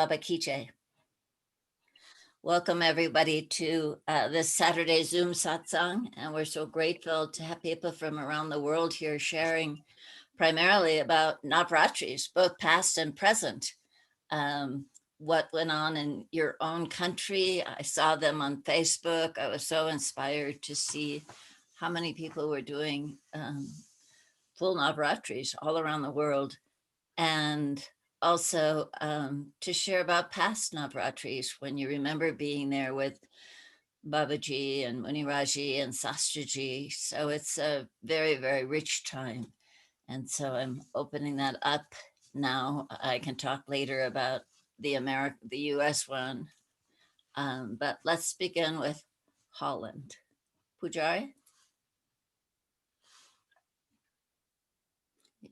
Babakiche. Welcome everybody to this Saturday Zoom Satsang, and we're so grateful to have people from around the world here sharing primarily about Navratris, both past and present. What went on in your own country. I saw them on Facebook. I was so inspired to see how many people were doing full Navratris all around the world. And also to share about past Navratris when you remember being there with Babaji and Muniraji and Sastraji. So it's a very, very rich time. And so I'm opening that up now. I can talk later about the US one. But let's begin with Holland. Pujari?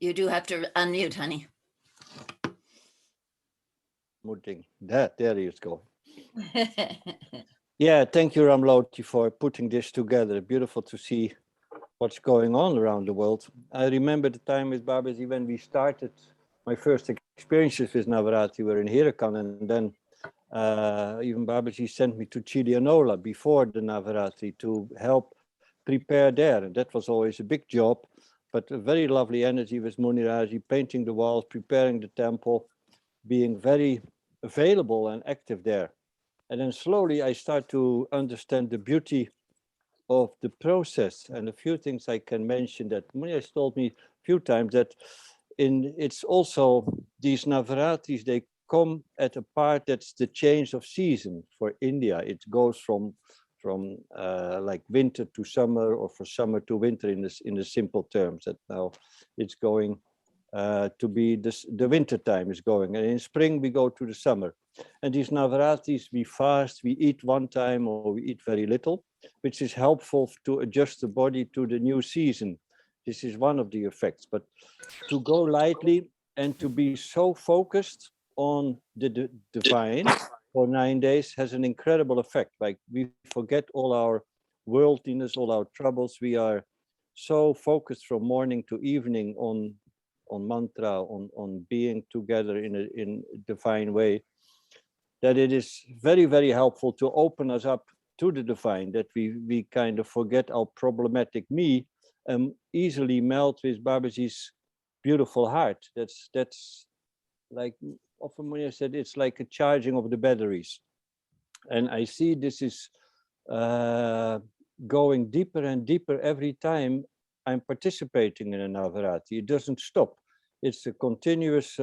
You do have to unmute, honey. There you go. Yeah, thank you, Ramloti, for putting this together. Beautiful to see what's going on around the world. I remember the time with Babaji when we started my first experiences with Navaratri were in Hirakan, and then even Babaji sent me to Chilianola before the Navaratri to help prepare there. And that was always a big job, but a very lovely energy with Muniraji, painting the walls, preparing the temple, being very available and active there. And then slowly I start to understand the beauty of the process. And a few things I can mention that Muniraji told me a few times that it's also these Navaratris, they come at a part that's the change of season for India. It goes from like winter to summer, or for summer to winter in the simple terms. That now it's going to be the winter time is going, and in spring we go to the summer. And these Navratris, we fast, we eat one time, or we eat very little, which is helpful to adjust the body to the new season. This is one of the effects. But to go lightly and to be so focused on the divine for 9 days has an incredible effect. Like we forget all our worldliness, all our troubles. We are so focused from morning to evening on mantra, on being together in a divine way, that it is very, very helpful to open us up to the divine, that we kind of forget our problematic me and easily melt with Babaji's beautiful heart. That's like often when I said, it's like a charging of the batteries. And I see this is going deeper and deeper every time I'm participating in a Navaratri. It doesn't stop. It's a continuous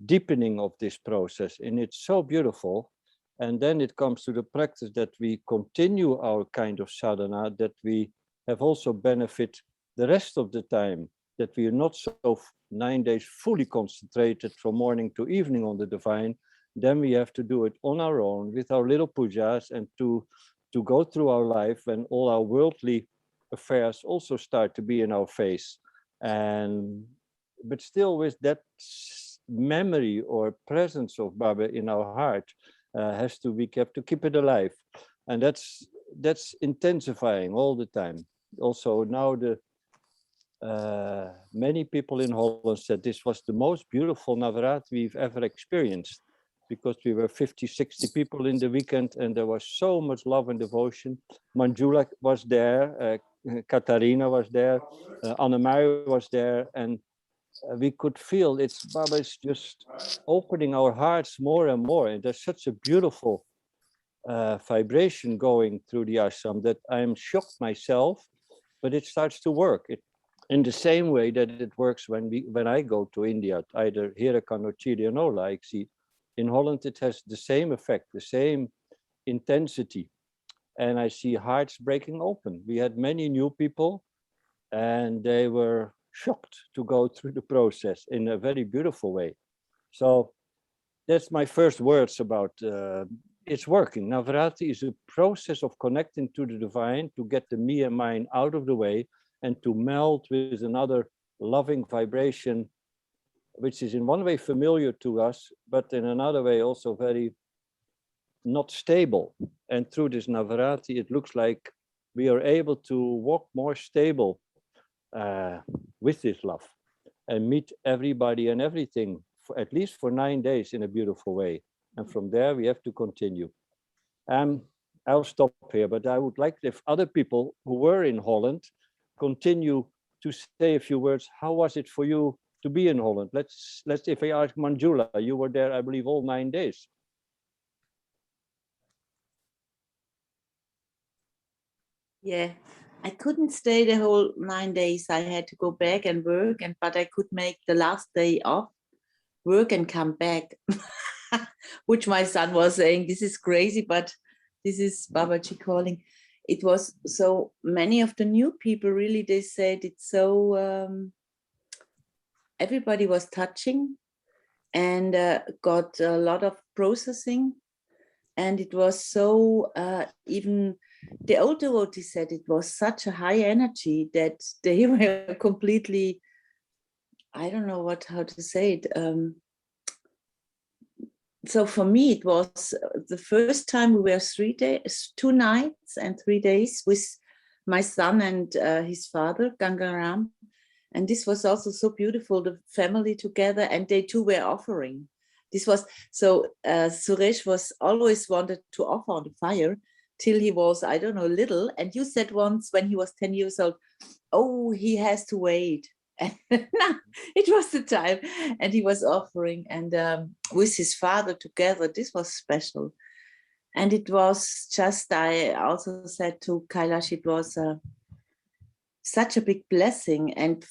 deepening of this process, and it's so beautiful. And then it comes to the practice that we continue our kind of sadhana, that we have also benefit the rest of the time, that we are not so 9 days fully concentrated from morning to evening on the divine. Then we have to do it on our own with our little pujas, and to go through our life when all our worldly affairs also start to be in our face. But still with that memory or presence of Baba in our heart we have to keep it alive. And that's intensifying all the time. Also now many people in Holland said this was the most beautiful Navaratri we've ever experienced, because we were 50, 60 people in the weekend, and there was so much love and devotion. Manjula was there, Katarina was there, Annemai was there, and we could feel Baba is just opening our hearts more and more. And there's such a beautiful vibration going through the ashram that I am shocked myself, but it starts to work. In the same way that it works when I go to India, either Hirakan or Chilianola, I see in Holland it has the same effect, the same intensity. And I see hearts breaking open. We had many new people, and they were shocked to go through the process in a very beautiful way. So that's my first words about it's working. Navaratri is a process of connecting to the divine, to get the me and mine out of the way, and to melt with another loving vibration, which is in one way familiar to us, but in another way also very not stable. And through this Navaratri, it looks like we are able to walk more stable with this love and meet everybody and everything for at least for 9 days in a beautiful way. And from there, we have to continue. I'll stop here, but I would like if other people who were in Holland continue to say a few words. How was it for you to be in Holland? Let's if I ask Manjula, you were there, I believe, all 9 days. Yeah, I couldn't stay the whole 9 days. I had to go back and work, but I could make the last day off, work and come back. Which my son was saying, this is crazy, but this is Babaji calling. It was so many of the new people, really, they said it's so, everybody was touching and got a lot of processing. And it was so, even the old devotees said it was such a high energy that they were completely, I don't know how to say it. So for me, it was the first time we were 2 nights and 3 days with my son and his father, Gangaram. And this was also so beautiful, the family together, and they too were offering. This was, so Suresh was always wanted to offer on the fire till he was, I don't know, little. And you said once when he was 10 years old, oh, he has to wait. And it was the time, and he was offering, and with his father together, this was special. And it was just, I also said to Kailash, it was such a big blessing. And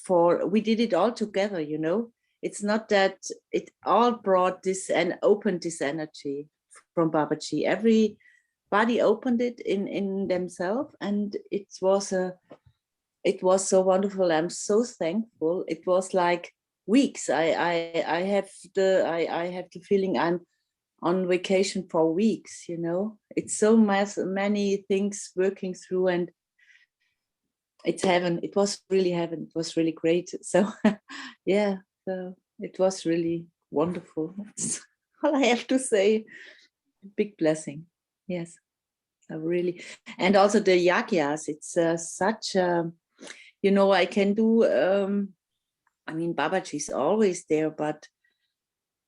we did it all together, you know. It's not that it all brought this and opened this energy from Babaji. Everybody opened it in themselves, and it was so wonderful. I'm so thankful. It was like weeks. I have the feeling I'm on vacation for weeks, you know. It's so many things working through, and it's heaven. It was really heaven. It was really great. So yeah, so it was really wonderful. That's all I have to say. Big blessing. Yes, really. And also the yagyas, it's such a, you know, I can do, I mean, Babaji is always there, but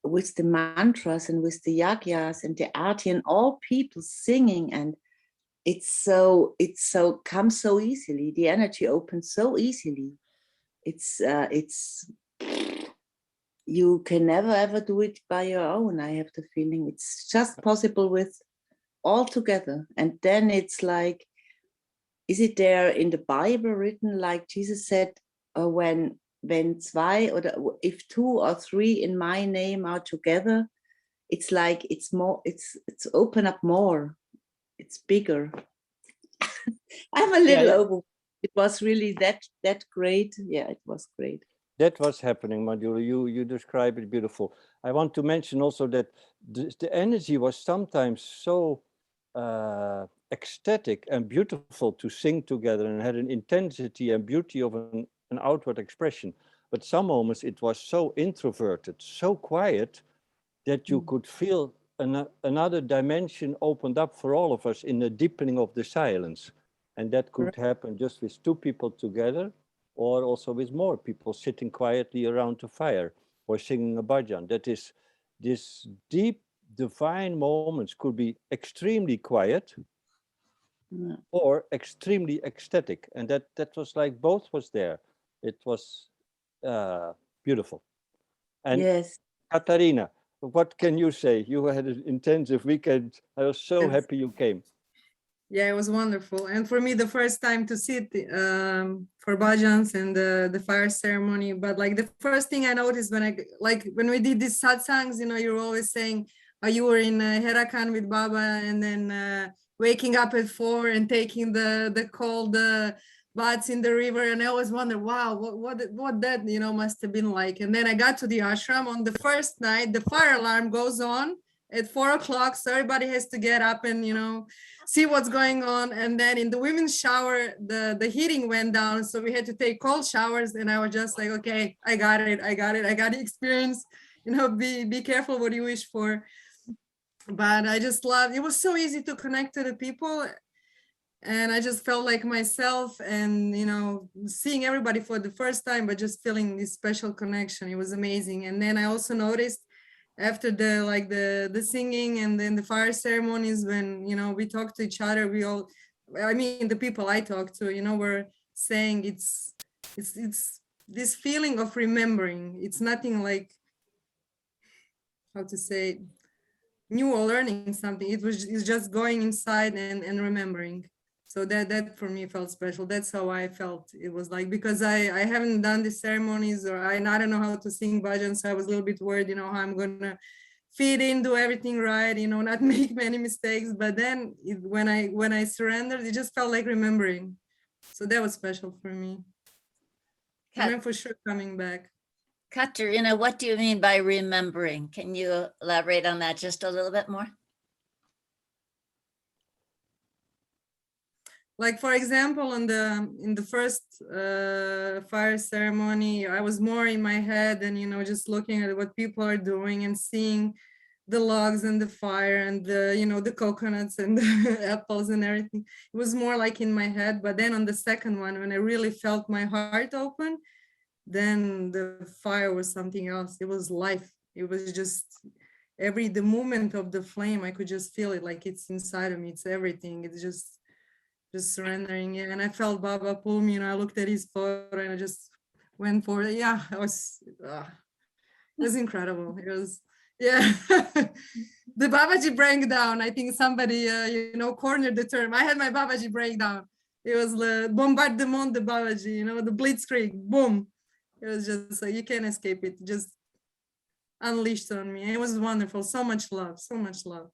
with the mantras and with the yagyas and the arti and all people singing, and it's so comes so easily. The energy opens so easily. It's you can never ever do it by your own. I have the feeling it's just possible with all together. And then it's like, is it there in the Bible written, like Jesus said, when zwei, or if 2 or 3 in my name are together, it's like it's more, it's open up more, it's bigger. I'm a little over. It was really that great. Yeah, it was great. That was happening, Manjula. You describe it beautiful. I want to mention also that the energy was sometimes so ecstatic and beautiful to sing together, and had an intensity and beauty of an outward expression. But some moments it was so introverted, so quiet, that you could feel another dimension opened up for all of us in the deepening of the silence. And that could happen just with 2 people together, or also with more people sitting quietly around the fire or singing a bhajan. That is, this deep divine moments could be extremely quiet or extremely ecstatic. And that was like both was there. It was beautiful. And yes, Katarina, what can you say? You had an intensive weekend. I was so happy you came. Yeah, it was wonderful. And for me, the first time to sit for bhajans and the fire ceremony. But like the first thing I noticed when we did these satsangs, you know, you're always saying you were in Herakan with Baba, and then waking up at 4 and taking the cold baths in the river. And I always wonder, wow, what that, you know, must have been like. And then I got to the ashram on the first night, the fire alarm goes on at 4 o'clock. So everybody has to get up and, you know, see what's going on. And then in the women's shower, the heating went down. So we had to take cold showers. And I was just like, okay, I got the experience, you know, be careful what you wish for. But I just loved, it was so easy to connect to the people. And I just felt like myself, and you know, seeing everybody for the first time, but just feeling this special connection. It was amazing. And then I also noticed after the singing and then the fire ceremonies, when you know we talked to each other, we all, I mean the people I talked to, you know, were saying it's this feeling of remembering. It's nothing like, how to say, new or learning something. It's just going inside and remembering. So that for me felt special. That's how I felt it was like, because I haven't done the ceremonies, or I don't know how to sing bhajan, so I was a little bit worried, you know, how I'm gonna fit in, do everything right, you know, not make many mistakes. But then when I surrendered, it just felt like remembering. So that was special for me. And I'm for sure coming back. Katerina, what do you mean by remembering? Can you elaborate on that just a little bit more? Like, for example, in the first fire ceremony, I was more in my head and, you know, just looking at what people are doing and seeing the logs and the fire and the, you know, the coconuts and the apples and everything. It was more like in my head. But then on the second one, when I really felt my heart open, then the fire was something else. It was life. It was just the movement of the flame. I could just feel it, like it's inside of me. It's everything. It's just surrendering it. And I felt Baba pull me, you know, I looked at his photo and I just went for it. Yeah, it was incredible. It was, yeah. The Babaji breakdown, I think somebody, you know, cornered the term. I had my Babaji breakdown. It was the bombardement de Babaji, you know, the blitzkrieg, boom. It was just like, you can't escape it. Just unleashed on me. It was wonderful. So much love, so much love.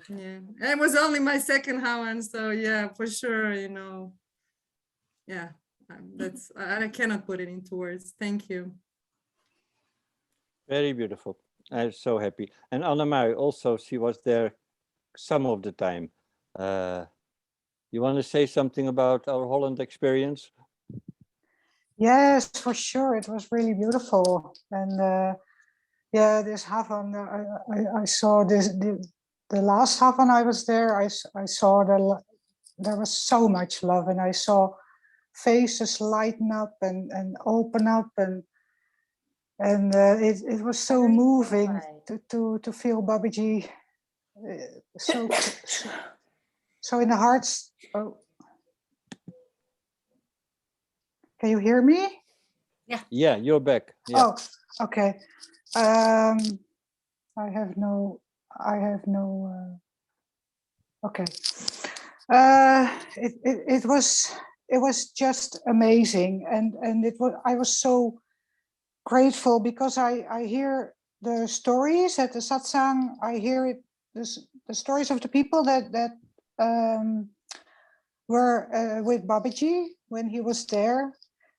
Yeah, and it was only my second Hawan, so yeah, for sure, you know, yeah, that's, I cannot put it into words. Thank you. Very beautiful. I'm so happy. And Anna-Mari also, she was there some of the time. You want to say something about our Holland experience? Yes, for sure. It was really beautiful. And yeah, this Havan, I saw this, the last Havan I was there, I saw there was so much love, and I saw faces lighten up and open up, and it was so moving to feel Babaji so in the hearts. Oh, can you hear me? Yeah, you're back. Yeah. Oh, okay. I have no. Okay. It was just amazing, and I was so grateful because I hear the stories at the Satsang. I hear it, the stories of the people that were with Babaji when he was there,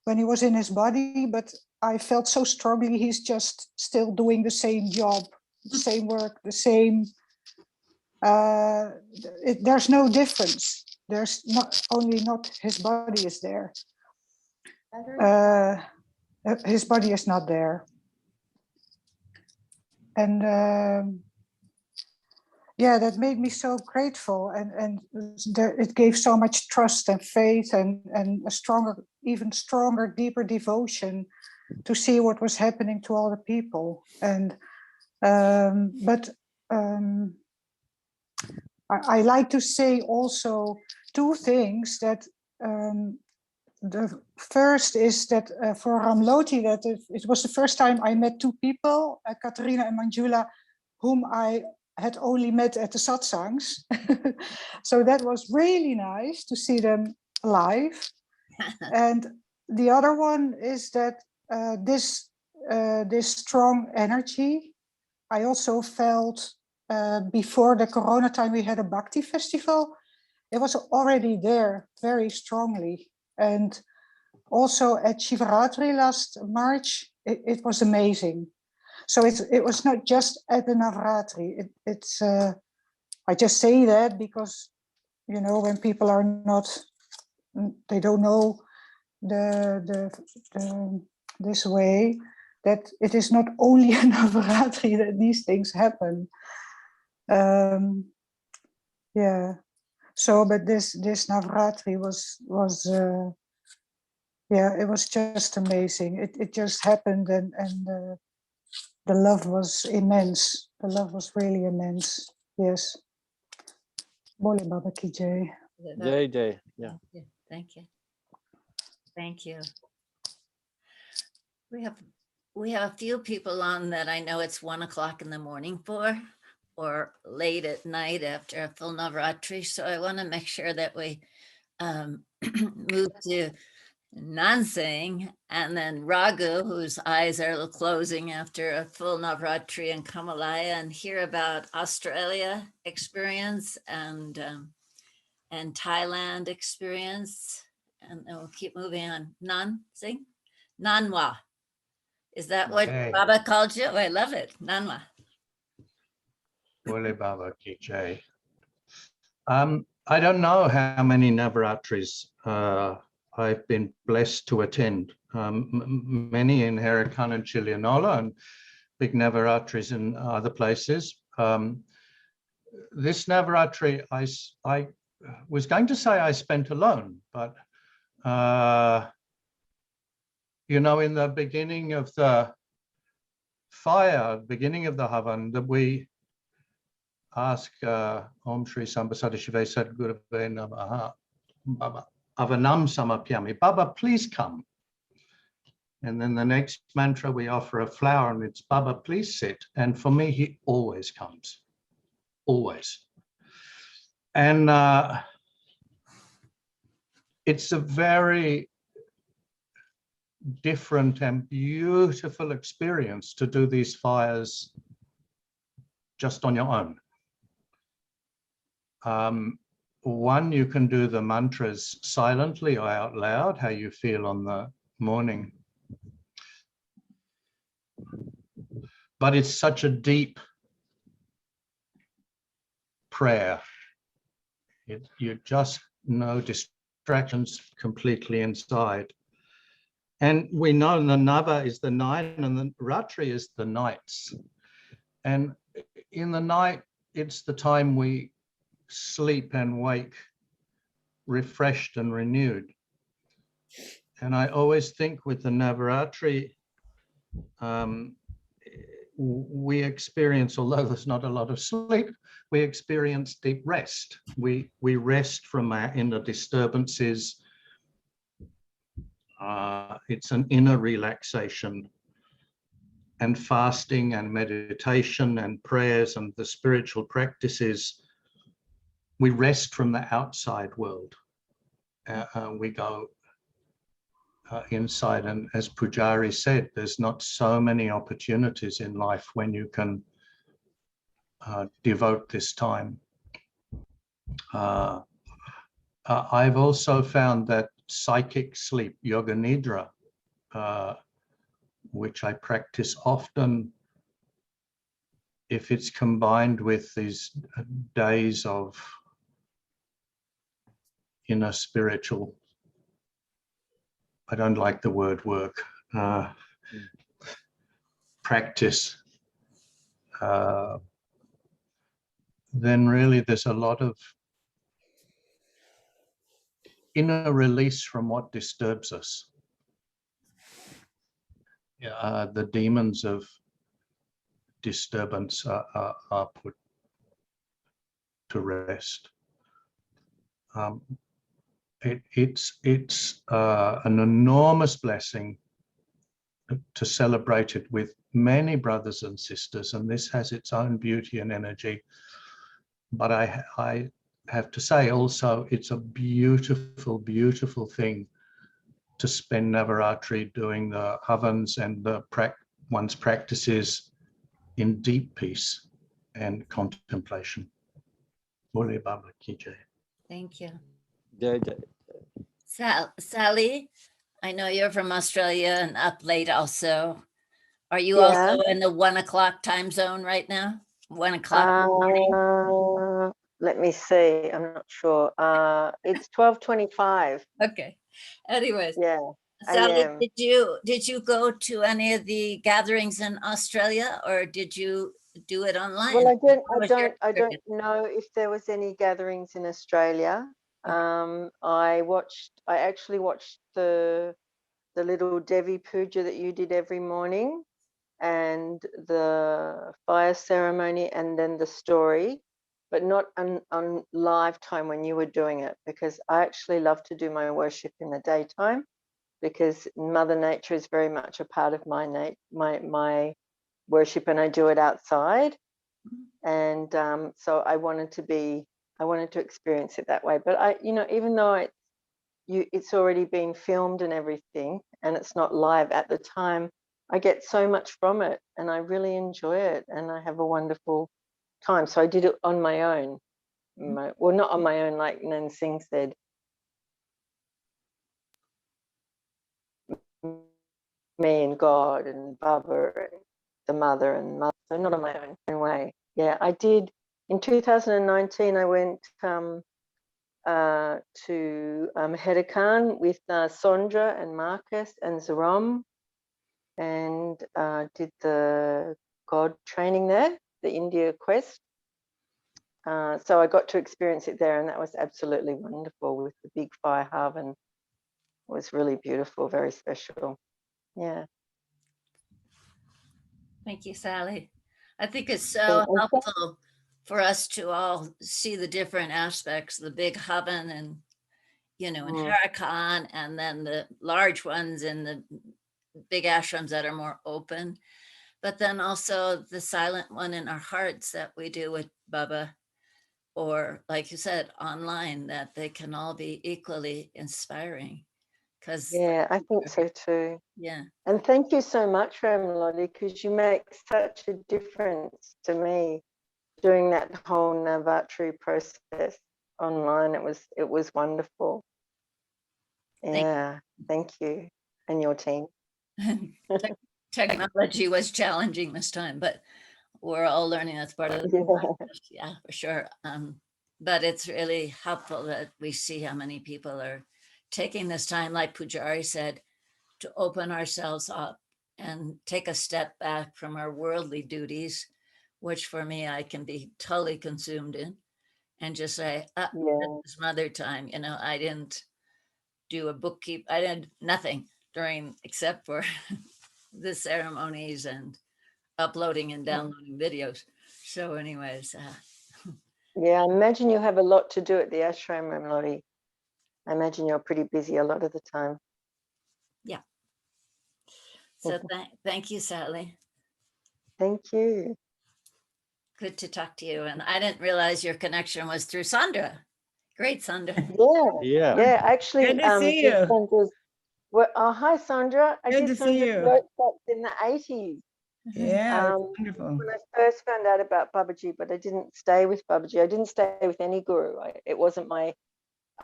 when he was in his body. But I felt so strongly he's just still doing the same job, the same work, the same. There's no difference. There's not his body is there. His body is not there. And yeah, that made me so grateful, and it gave so much trust and faith and a stronger, even stronger, deeper devotion to see what was happening to all the people. And I like to say also two things. That the first is that for Ramloti, that it was the first time I met two people, Katerina and Manjula, whom I had only met at the satsangs. So that was really nice to see them live. And the other one is that this strong energy I also felt before the Corona time. We had a Bhakti festival. It was already there very strongly. And also at Shivaratri last March, it was amazing. So it was not just at the Navratri. It's I just say that because, you know, when people are not, they don't know this way, that it is not only a Navratri that these things happen. Yeah. So, but this Navratri was yeah, it was just amazing. It just happened, and the love was immense. The love was really immense. Yes. Bole Baba Ki Jai. Jai Jai. Yeah. Thank you. Thank you. Thank you. We have a few people on that I know it's 1 o'clock in the morning for, or late at night after a full Navratri. So I want to make sure that we move to Nansing and then Raghu, whose eyes are closing after a full Navratri in Kamalaya, and hear about Australia experience and Thailand experience. And then we'll keep moving on. Nansing? Nanwa. Is that what Okay. Baba called you? Oh, I love it. Nanwa. Bole Baba Ki Jai. I don't know how many Navaratris I've been blessed to attend. Many in Herakan and Chilianola, and big Navaratris in other places. This Navaratri, I was going to say I spent alone, but you know, in the beginning of the fire, beginning of the Havan, that we ask Om Shri Sambasada Shiva Sadgurave Namaha, Baba Avanam Samapyami, Baba, please come. And then the next mantra, we offer a flower, and it's Baba, please sit. And for me, he always comes, always. And it's a very different and beautiful experience to do these fires just on your own. One, you can do the mantras silently or out loud, how you feel on the morning. But it's such a deep prayer. You just know distractions completely inside. And we know the Nava is the 9 and the Ratri is the nights. And in the night, it's the time we sleep and wake refreshed and renewed. And I always think with the Navaratri, we experience, although there's not a lot of sleep, we experience deep rest. We rest from our inner disturbances. It's an inner relaxation, and fasting and meditation and prayers and the spiritual practices, we rest from the outside world. We go inside, and as Pujari said, there's not so many opportunities in life when you can devote this time. I've also found that psychic sleep, yoga nidra, which I practice often, if it's combined with these days of inner spiritual, I don't like the word work, practice, then really there's a lot of inner release from what disturbs us. The demons of disturbance are put to rest. It's an enormous blessing to celebrate it with many brothers and sisters, and this has its own beauty and energy. But I have to say also, it's a beautiful, beautiful thing to spend Navaratri doing the havans and one's practices in deep peace and contemplation. Bole Baba Ki Jai. Thank you. Jai Jai. Sally, I know you're from Australia and up late also. Are you Yeah. also in the 1 o'clock time zone right now? 1 o'clock in the morning? Let me see. I'm not sure. It's 12:25. Okay. Anyways, Yeah. Sally, AM. did you go to any of the gatherings in Australia, or did you do it online. Well, I What was your don't experience? know if there was any gatherings in Australia. I actually watched the little Devi Puja that you did every morning, and the fire ceremony, and then the story, but not on live time when you were doing it, because I actually love to do my worship in the daytime, because Mother Nature is very much a part of my worship, and I do it outside. And so I wanted to experience it that way. But even though it's already been filmed and everything, and it's not live at the time, I get so much from it, and I really enjoy it, and I have a wonderful time. So I did it on my own. Well, not on my own, like Nan Singh said. Me and God and Baba and the mother and mother, so not on my own way. Yeah, I did. In 2019, I went to Hedekan with Sondra and Marcus and Zerom, and did the God training there, the India quest. So I got to experience it there, and that was absolutely wonderful with the big fire oven. It was really beautiful, very special. Yeah. Thank you, Sally. I think it's so helpful for us to all see the different aspects, the big oven and, in Harakan, and then the large ones in the big ashrams that are more open, but then also the silent one in our hearts that we do with Baba, or like you said, online, that they can all be equally inspiring. Yeah, I think so too. Yeah. And thank you so much, Ramlodi, because you make such a difference to me doing that whole Navratri process online. It was wonderful. Yeah, thank you and your team. Technology was challenging this time, but we're all learning. That's part of the process. Yeah, for sure. But it's really helpful that we see how many people are taking this time, like Pujari said, to open ourselves up and take a step back from our worldly duties, which for me, I can be totally consumed in, and just say, this is mother time. I didn't do a bookkeep. I did nothing during, except for the ceremonies and uploading and downloading videos. So anyways. Yeah, I imagine you have a lot to do at the ashram, Ramlodi. I imagine you're pretty busy a lot of the time. Yeah. So thank you, Sally. Thank you. Good to talk to you. And I didn't realize your connection was through Sandra. Great, Sandra. Yeah. Actually, good to see you. Oh, hi, Sandra. I Good did to see you. workshops in the 80s. Yeah, wonderful. When I first found out about Babaji, but I didn't stay with Babaji. I didn't stay with any guru.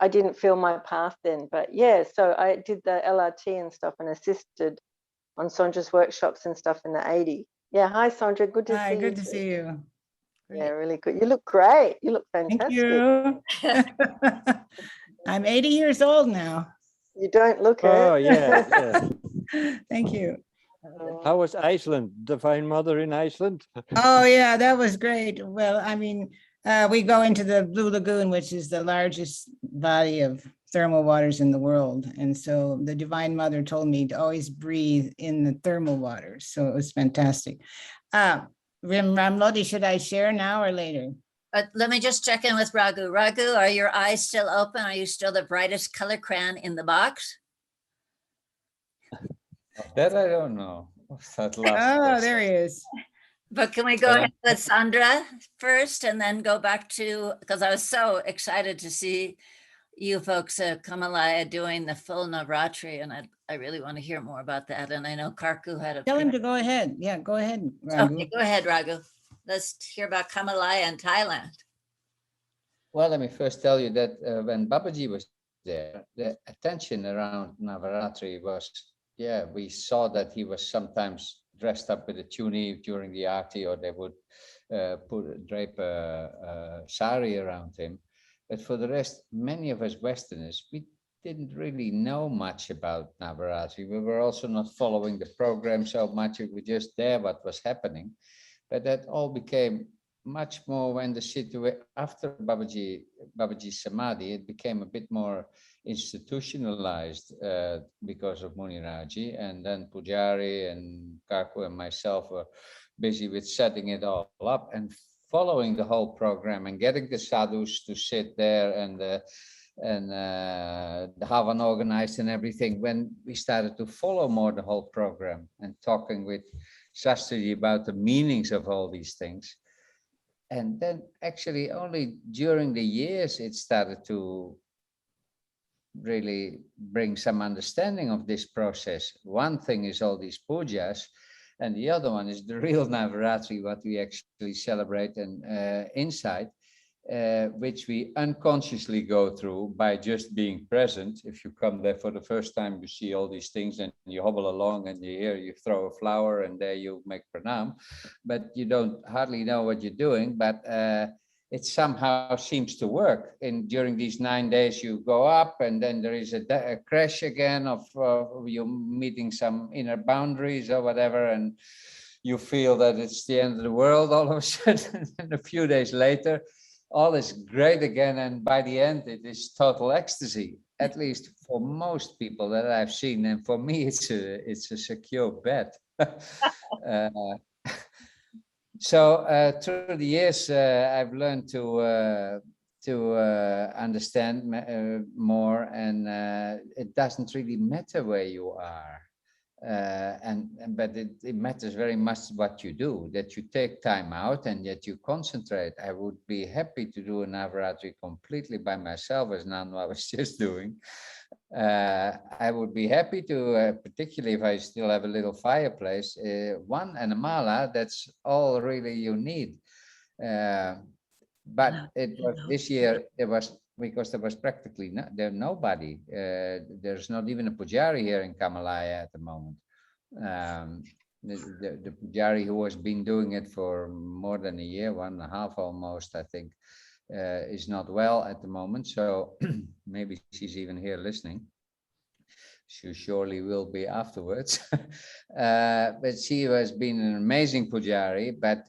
I didn't feel my path then. But yeah, so I did the LRT and stuff and assisted on Sandra's workshops and stuff in the 80s. Yeah, hi, Sandra. Good to see you. Good to see you. Yeah, really good. You look great. You look fantastic. Thank you. I'm 80 years old now. You don't look it. Oh, yeah. Thank you. How was Iceland? Divine Mother in Iceland? Oh, yeah, that was great. Well, I mean, we go into the Blue Lagoon, which is the largest body of thermal waters in the world. And so the Divine Mother told me to always breathe in the thermal waters. So it was fantastic. Ramlodi, should I share now or later? Let me just check in with Raghu. Raghu, are your eyes still open? Are you still the brightest color crayon in the box? That I don't know. That there he is. But can we go ahead with Sandra first and then go back to, because I was so excited to see you folks at Kamalaya doing the full Navratri, and I really want to hear more about that. And I know Karku had a... Tell him to go ahead. Yeah, go ahead, Raghu. Okay, go ahead, Raghu. Let's hear about Kamalaya in Thailand. Well, let me first tell you that when Babaji was there, the attention around Navaratri was, we saw that he was sometimes dressed up with a tuni during the Aarti, or they would drape a sari around him. But for the rest, many of us Westerners, we didn't really know much about Navaratri. We were also not following the program so much. We were just there what was happening. But that all became much more when the situation after Babaji's Samadhi, it became a bit more institutionalized because of Muniraji, and then Pujari and Kaku and myself were busy with setting it all up and following the whole program and getting the sadhus to sit there and the Havan organized and everything. When we started to follow more the whole program and talking with Sastraji about the meanings of all these things. And then actually only during the years it started to really bring some understanding of this process. One thing is all these pujas, and the other one is the real Navratri, what we actually celebrate and inside, which we unconsciously go through by just being present. If you come there for the first time, you see all these things and you hobble along and you throw a flower and there you make pranam, but you don't hardly know what you're doing, but it somehow seems to work. And during these 9 days, you go up and then there is a crash again of you meeting some inner boundaries or whatever, and you feel that it's the end of the world all of a sudden. And a few days later, all is great again, and by the end it is total ecstasy, at least for most people that I've seen, and for me it's a secure bet. So through the years I've learned to understand more, and it doesn't really matter where you are. But it matters very much what you do, that you take time out and that you concentrate. I would be happy to do a Navratri completely by myself, as Nanwa was just doing. I would be happy to, particularly if I still have a little fireplace, one and a mala, that's all really you need. But it was this year, there was, because there was practically nobody. There's not even a pujari here in Kamalaya at the moment. The pujari who has been doing it for more than a year, 1.5 almost, I think, is not well at the moment. So maybe she's even here listening. She surely will be afterwards. But she has been an amazing pujari. But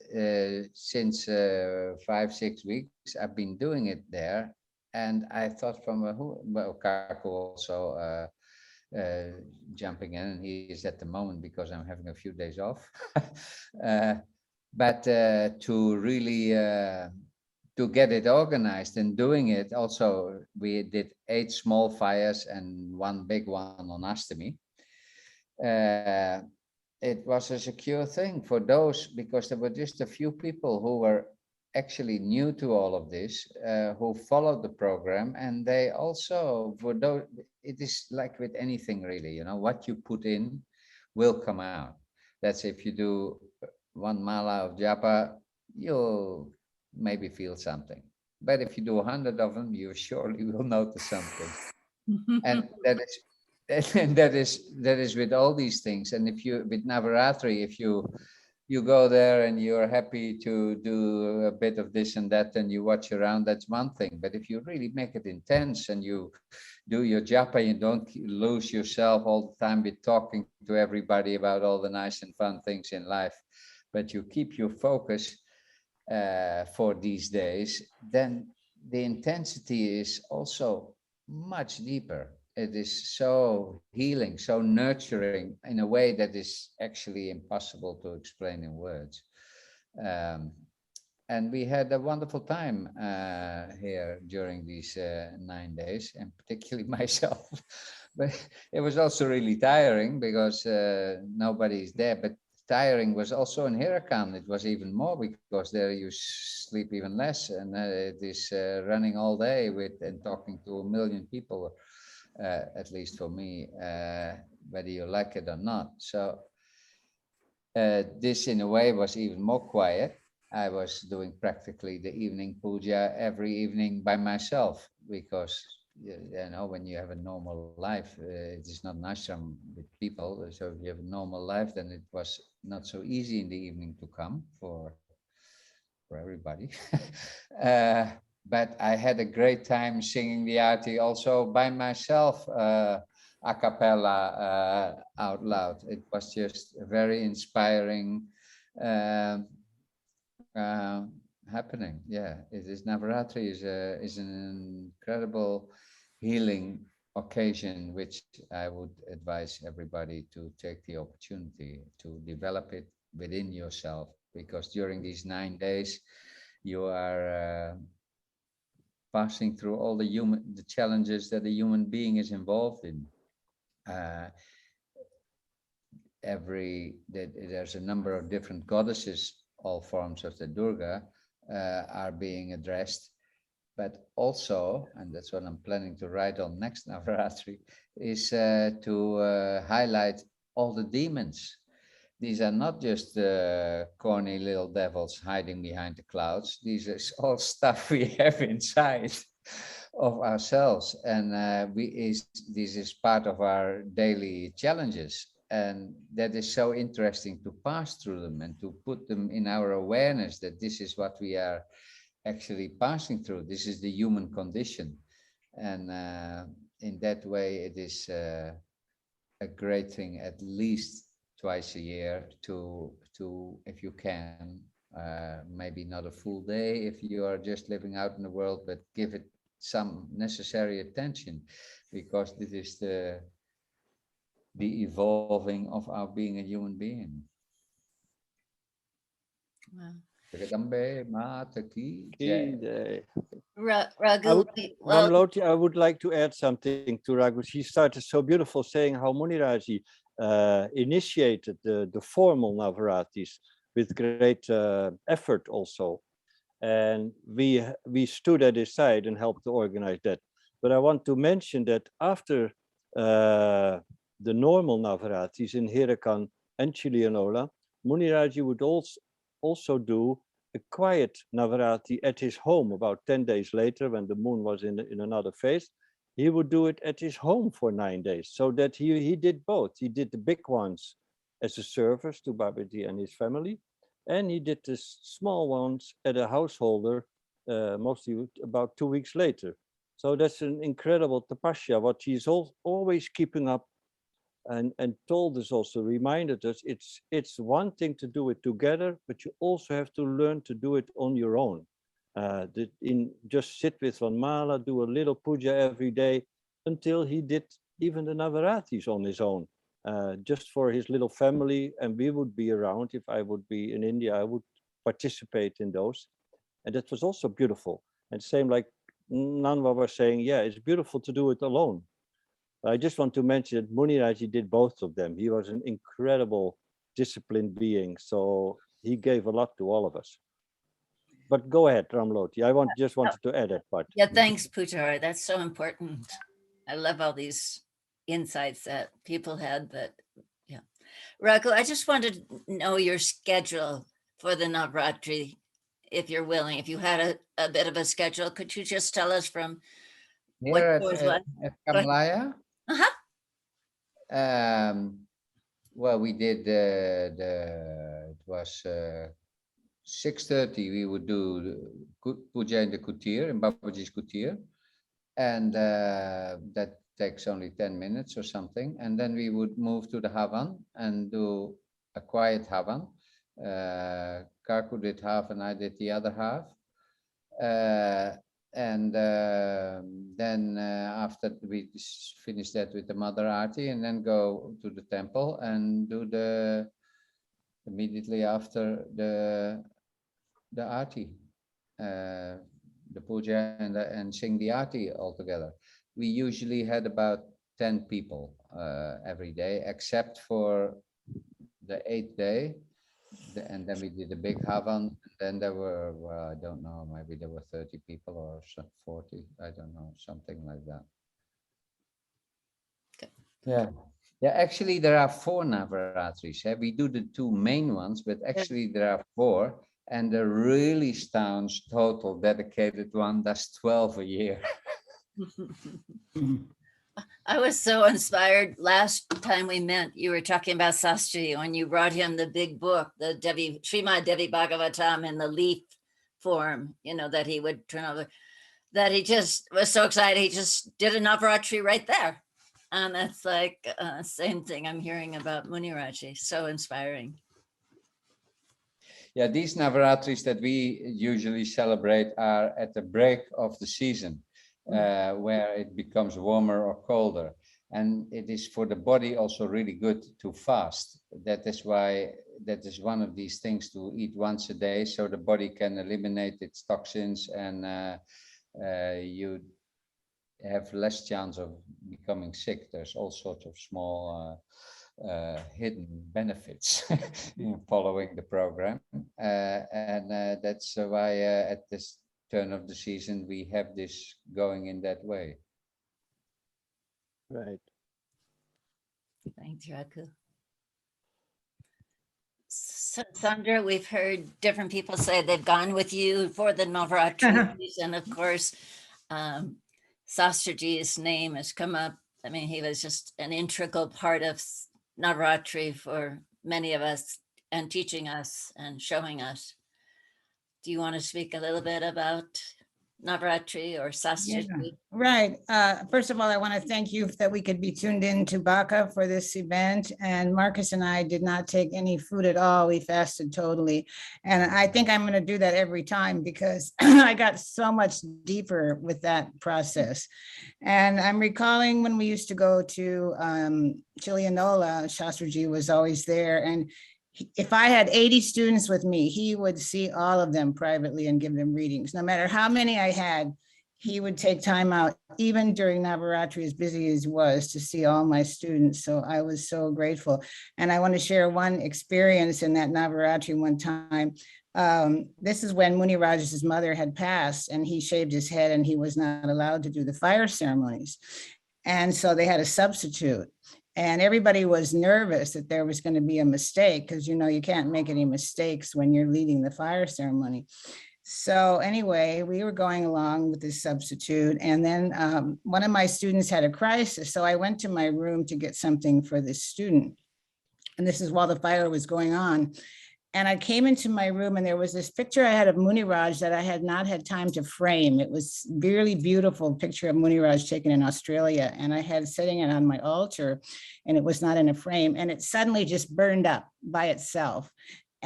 since 5-6 weeks, I've been doing it there. And I thought from Kaku also jumping in, and he is at the moment because I'm having a few days off. But to really to get it organized and doing it, also we did 8 small fires and 1 big one on Astami. It was a secure thing for those, because there were just a few people who were actually new to all of this, who followed the program, and they also, for those, it is like with anything really, you know, what you put in will come out. That's if you do 1 mala of japa, you'll maybe feel something, but if you do 100 of them, you surely will notice something. And that is with all these things. And if you, with Navaratri, if you go there and you're happy to do a bit of this and that and you watch around, that's one thing. But if you really make it intense and you do your japa, you don't lose yourself all the time with talking to everybody about all the nice and fun things in life, but you keep your focus for these days, then the intensity is also much deeper. It is so healing, so nurturing in a way that is actually impossible to explain in words. And we had a wonderful time here during these 9 days, and particularly myself. But it was also really tiring because nobody's there. But tiring was also in Hirakan. It was even more, because there you sleep even less, and it is running all day with and talking to 1 million people. At least for me, whether you like it or not. So this in a way was even more quiet. I was doing practically the evening puja every evening by myself, because you know, when you have a normal life, it is not an ashram with people. So if you have a normal life, then it was not so easy in the evening to come for everybody. But I had a great time singing the Aarti also by myself, a cappella out loud. It was just very inspiring. happening. Yeah, it is. Navaratri is an incredible healing occasion, which I would advise everybody to take the opportunity to develop it within yourself, because during these 9 days, you are passing through all the challenges that a human being is involved in. There's a number of different goddesses, all forms of the Durga are being addressed, but also, and that's what I'm planning to write on next Navaratri, is to highlight all the demons. These are not just corny little devils hiding behind the clouds. These are all stuff we have inside of ourselves, and this is part of our daily challenges. And that is so interesting to pass through them and to put them in our awareness that this is what we are actually passing through. This is the human condition. And in that way, it is a great thing, at least twice a year, to if you can, maybe not a full day if you are just living out in the world, but give it some necessary attention, because this is the evolving of our being a human being. Wow. Raghu, Ramloti, I would like to add something to Raghu. She started so beautiful saying how Muniraji initiated the formal Navaratis with great effort also. And we stood at his side and helped to organize that. But I want to mention that after the normal Navaratis in Hirakan and Chilianola, Muniraji would also do a quiet Navarati at his home about 10 days later, when the moon was in another phase. He would do it at his home for 9 days, so that he did both. He did the big ones as a service to Babaji and his family, and he did the small ones at a householder, mostly about 2 weeks later. So that's an incredible tapasya, what he's always keeping up, and told us also, reminded us, it's one thing to do it together, but you also have to learn to do it on your own. Just sit with one mala, do a little puja every day, until he did even the Navaratis on his own, just for his little family. And we would be around. If I would be in India, I would participate in those. And that was also beautiful. And same like Nanwa was saying, yeah, it's beautiful to do it alone. I just want to mention that Muniraji did both of them. He was an incredible disciplined being. So he gave a lot to all of us. But go ahead, Ramloti. I just wanted to add that part. Yeah, thanks, Pujara. That's so important. I love all these insights that people had. But yeah, Raghu, I just wanted to know your schedule for the Navratri, if you're willing. If you had a bit of a schedule, could you just tell us from here what at Kamalaya? Uh-huh. Well, we did it was 6:30. We would do puja in the kutir, in Babaji's kutir, and that takes only 10 minutes or something. And then we would move to the Havan and do a quiet Havan. Karku did half and I did the other half. And then after we finish that with the Mother Aarti, and then go to the temple and do immediately after the Aarti, the puja, and sing the Aarti all together. We usually had about 10 people every day, except for the 8th day. And then we did a big Havan, and then there were, well, I don't know, maybe there were 30 people or 40, I don't know, something like that. Okay. Yeah, actually there are 4 Navaratris. We do the 2 main ones, but actually there are 4, and the really staunch total dedicated one does 12 a year. I was so inspired. Last time we met, you were talking about Sastraji when you brought him the big book, the Srimad Devi Bhagavatam in the leaf form, that he would turn over, that he just was so excited. He just did a Navaratri right there. And that's like same thing I'm hearing about Muniraji. So inspiring. Yeah, these Navaratris that we usually celebrate are at the break of the season, where it becomes warmer or colder. And it is for the body also really good to fast. That is why that is one of these things, to eat once a day so the body can eliminate its toxins, and you have less chance of becoming sick. There's all sorts of small hidden benefits in following the program. And that's why at this turn of the season, we have this going in that way. Right. Thanks, Raku. Sandra, we've heard different people say they've gone with you for the Navaratri, and of course, Sastraji's name has come up. I mean, he was just an integral part of Navaratri for many of us, and teaching us and showing us. Do you want to speak a little bit about Navaratri or Sastraji? Yeah, right. First of all, I want to thank you that we could be tuned in to Baka for this event. And Marcus and I did not take any food at all. We fasted totally. And I think I'm going to do that every time, because I got so much deeper with that process. And I'm recalling when we used to go to Chilianola, Sastraji was always there. And if I had 80 students with me, he would see all of them privately and give them readings. No matter how many I had, he would take time out, even during Navaratri, as busy as he was, to see all my students. So I was so grateful. And I want to share one experience in that Navaratri one time. This is when Muniraji's mother had passed, and he shaved his head and he was not allowed to do the fire ceremonies. And so they had a substitute. And everybody was nervous that there was going to be a mistake, because, you know, you can't make any mistakes when you're leading the fire ceremony. So anyway, we were going along with this substitute. And then one of my students had a crisis. So I went to my room to get something for this student. And this is while the fire was going on. And I came into my room, and there was this picture I had of Muniraj that I had not had time to frame. It was a really beautiful picture of Muniraj taken in Australia. And I had sitting it on my altar, and it was not in a frame. And it suddenly just burned up by itself.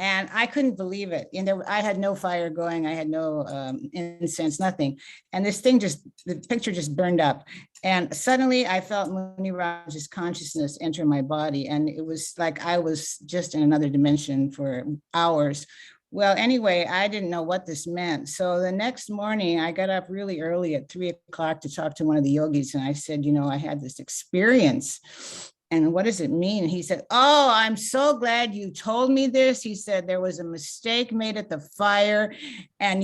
And I couldn't believe it. And I had no fire going. I had no incense, nothing. And this thing the picture just burned up. And suddenly I felt Muniraj's consciousness enter my body. And it was like I was just in another dimension for hours. Well, anyway, I didn't know what this meant. So the next morning I got up really early at 3 o'clock to talk to one of the yogis. And I said, you know, I had this experience. And what does it mean? And he said, oh, I'm so glad you told me this. He said, there was a mistake made at the fire, and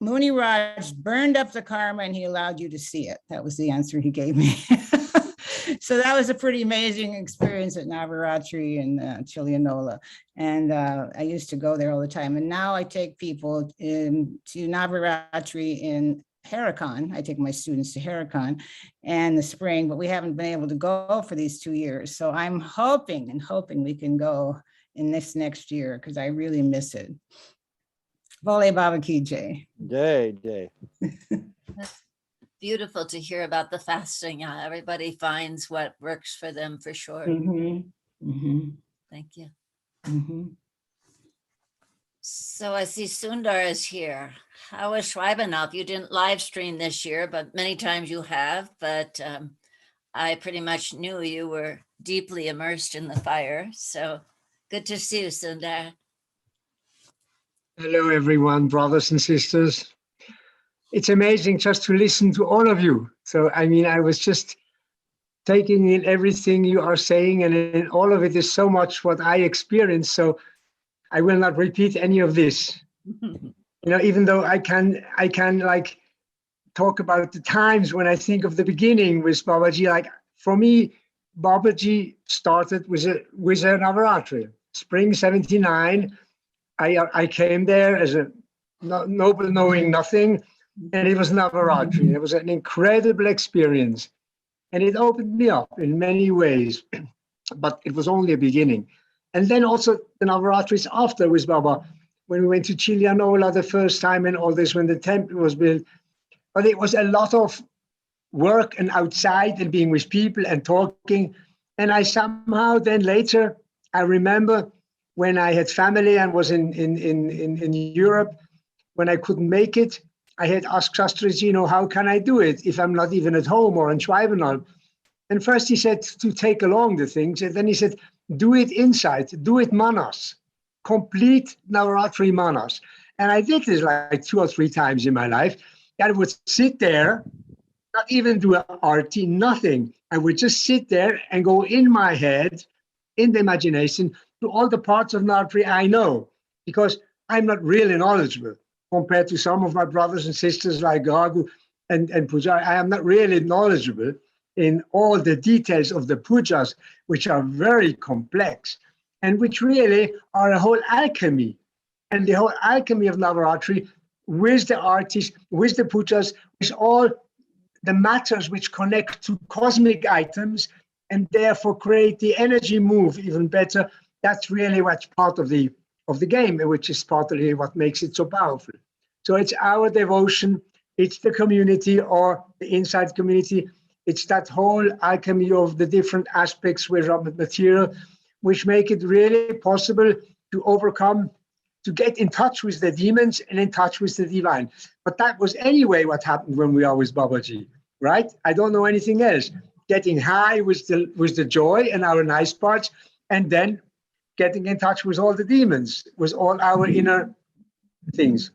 Muniraj burned up the karma, and he allowed you to see it. That was the answer he gave me. So that was a pretty amazing experience at Navaratri in Chilianola. And I used to go there all the time. And now I take people to Navaratri in Huracan. I take my students to Huracan in the spring, but we haven't been able to go for these 2 years. So I'm hoping we can go in this next year, because I really miss it. Vole Baba Ki Jai. Jai. That's beautiful to hear about the fasting. Everybody finds what works for them, for sure. Mm-hmm. Mm-hmm. Thank you. Mm-hmm. So I see Sundar is here. How is Shrivanov? You didn't live stream this year, but many times you have. But I pretty much knew you were deeply immersed in the fire. So good to see you, Sundar. Hello, everyone, brothers and sisters. It's amazing just to listen to all of you. So, I mean, I was just taking in everything you are saying, and all of it is so much what I experienced. So I will not repeat any of this. You know, even though I can like talk about the times when I think of the beginning with Babaji. Like for me, Babaji started with a Navaratri, spring '79. I came there as a noble knowing nothing, and it was Navaratri. It was an incredible experience, and it opened me up in many ways. But it was only a beginning. And then also the Navaratris after with Baba, when we went to Chilianola the first time and all this, when the temple was built. But it was a lot of work and outside and being with people and talking. And I somehow then later, I remember when I had family and was in Europe, when I couldn't make it, I had asked Sastraji, how can I do it if I'm not even at home or in Schwalbenalb? And first he said to take along the things, and then he said, do it inside, do it manas, complete Navratri manas. And I did this like 2 or 3 times in my life. I would sit there, not even do an arti, nothing. I would just sit there and go in my head, in the imagination, to all the parts of Navratri I know, because I'm not really knowledgeable compared to some of my brothers and sisters like Gagu and Pujari. I am not really knowledgeable in all the details of the pujas, which are very complex and which really are a whole alchemy. And the whole alchemy of Navaratri with the artists, with the pujas, with all the matters which connect to cosmic items and therefore create the energy move even better. That's really what's part of the game, which is partly what makes it so powerful. So it's our devotion, it's the community or the inside community. It's that whole alchemy of the different aspects with material, which make it really possible to overcome, to get in touch with the demons and in touch with the divine. But that was anyway what happened when we are with Babaji, right? I don't know anything else. Getting high with the joy and our nice parts, and then getting in touch with all the demons, with all our inner things.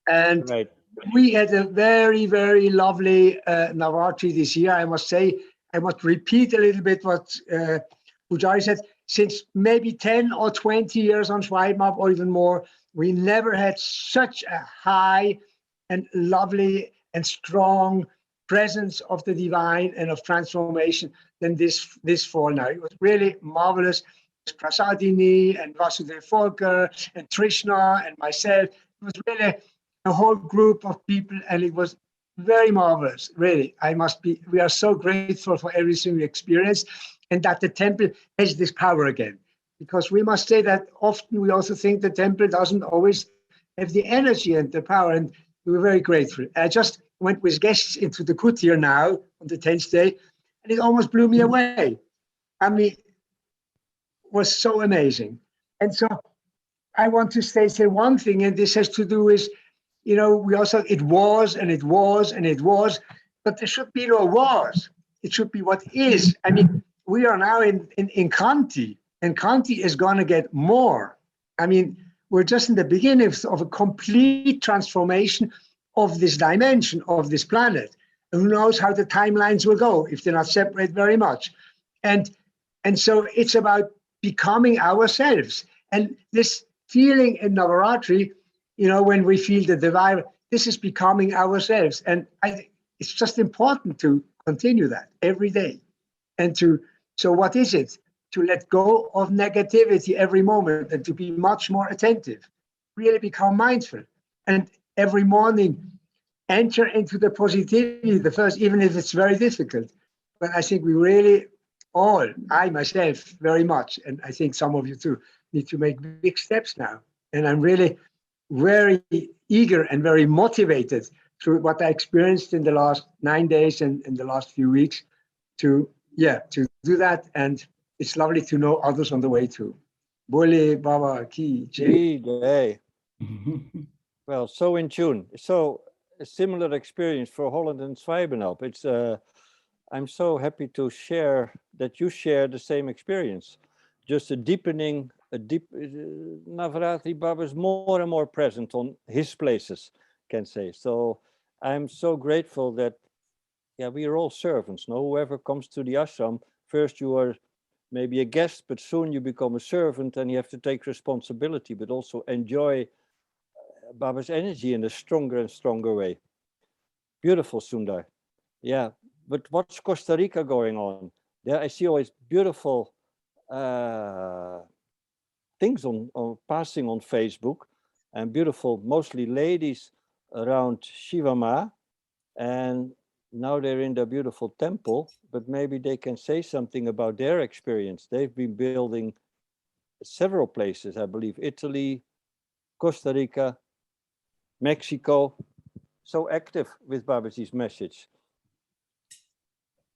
And Right. we had a very, very lovely Navratri this year. I must say, I must repeat a little bit what Pujari said. Since maybe 10 or 20 years on Schwalbenalb or even more, we never had such a high and lovely and strong presence of the divine and of transformation than this fall now. It was really marvelous. Prasadini and Vasudev Volker and Trishna and myself. It was really a whole group of people, and it was very marvelous, really. We are so grateful for everything we experienced, and that the temple has this power again. Because we must say that often we also think the temple doesn't always have the energy and the power, and we were very grateful. I just went with guests into the kutir now on the 10th day, and it almost blew me away. I mean, it was so amazing. And so I want to say one thing, and this has to do with, we also, it was, but there should be no was. It should be what is. I mean, we are now in Kanti, and Kanti is going to get more. I mean, we're just in the beginning of a complete transformation of this dimension, of this planet. And who knows how the timelines will go if they're not separate very much. And so it's about becoming ourselves. And this feeling in Navaratri, when we feel the divine, this is becoming ourselves. And I think it's just important to continue that every day. And so what is it? To let go of negativity every moment and to be much more attentive, really become mindful. And every morning, enter into the positivity, the first, even if it's very difficult. But I think we really all, I myself very much, and I think some of you too, need to make big steps now. And I'm really very eager and very motivated through what I experienced in the last 9 days and in the last few weeks to do that. And it's lovely to know others on the way too. Bole Baba Ki Jai. Well, so in tune. So a similar experience for Holland and Schwalbenalb. It's I'm so happy to share that you share the same experience. Just a deep Navratri Baba is more and more present on his places, can say. So I'm so grateful that we are all servants. No, whoever comes to the ashram, first you are maybe a guest, but soon you become a servant and you have to take responsibility, but also enjoy Baba's energy in a stronger and stronger way. Beautiful, Sundar. Yeah, but what's Costa Rica going on? There I see always beautiful things on passing on Facebook, and beautiful, mostly ladies around Shiva Ma, and now they're in the beautiful temple, but maybe they can say something about their experience. They've been building several places, I believe, Italy, Costa Rica, Mexico, so active with Babaji's message.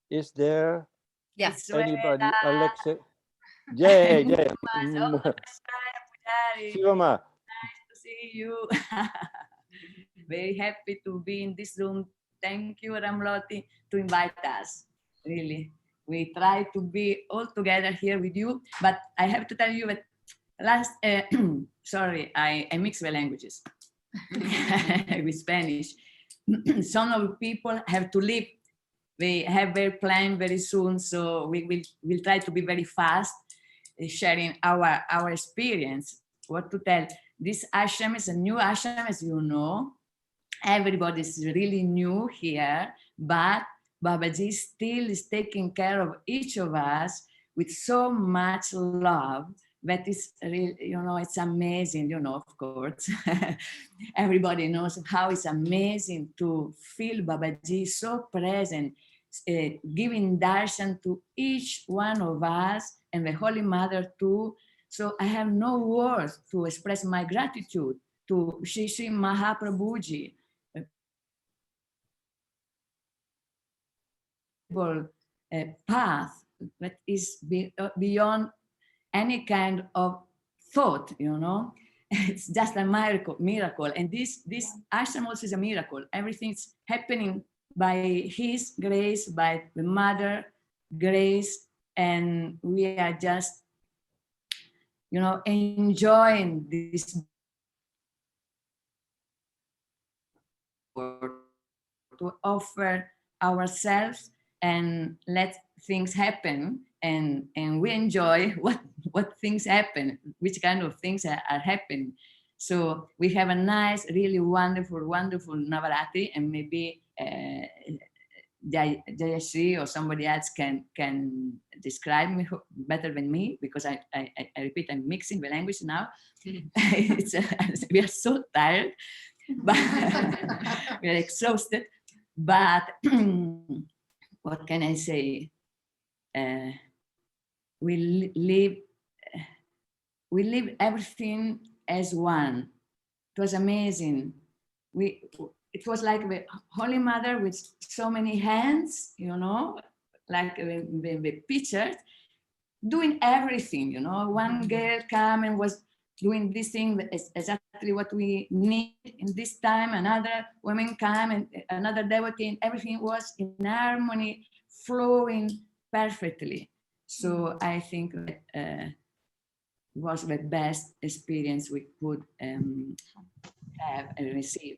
Is there Yes. anybody, Alexa? Yeah, yeah. Pujari. Shivama. Nice to see you. Very happy to be in this room. Thank you, Ramloti, to invite us. Really, we try to be all together here with you. But I have to tell you that last, sorry, I mix the languages with Spanish. Some of the people have to leave. They have their plan very soon, so we'll try to be very fast, sharing our experience. What to tell? This ashram is a new ashram, as you know. Everybody is really new here, but Babaji still is taking care of each of us with so much love that is really, it's amazing, of course. Everybody knows how it's amazing to feel Babaji so present, giving darshan to each one of us and the Holy Mother too. So I have no words to express my gratitude to Shri Shri Mahaprabhuji. Path that is beyond any kind of thought, It's just a miracle. And this ashram also is a miracle. Everything's happening by His grace, by the Mother grace, and we are just, enjoying this to offer ourselves and let things happen, and we enjoy what things happen, which kind of things are happening. So we have a nice, really wonderful Navaratri, and maybe Jayashree or somebody else can describe me better than me, because I repeat, I'm mixing the language now. We are so tired, but we are exhausted. But what can I say? We live everything as one. It was amazing. It was like the Holy Mother with so many hands, like the pictures, doing everything. One girl came and was doing this thing, exactly what we need in this time. Another woman came, and another devotee, and everything was in harmony, flowing perfectly. So I think that was the best experience we could have and receive.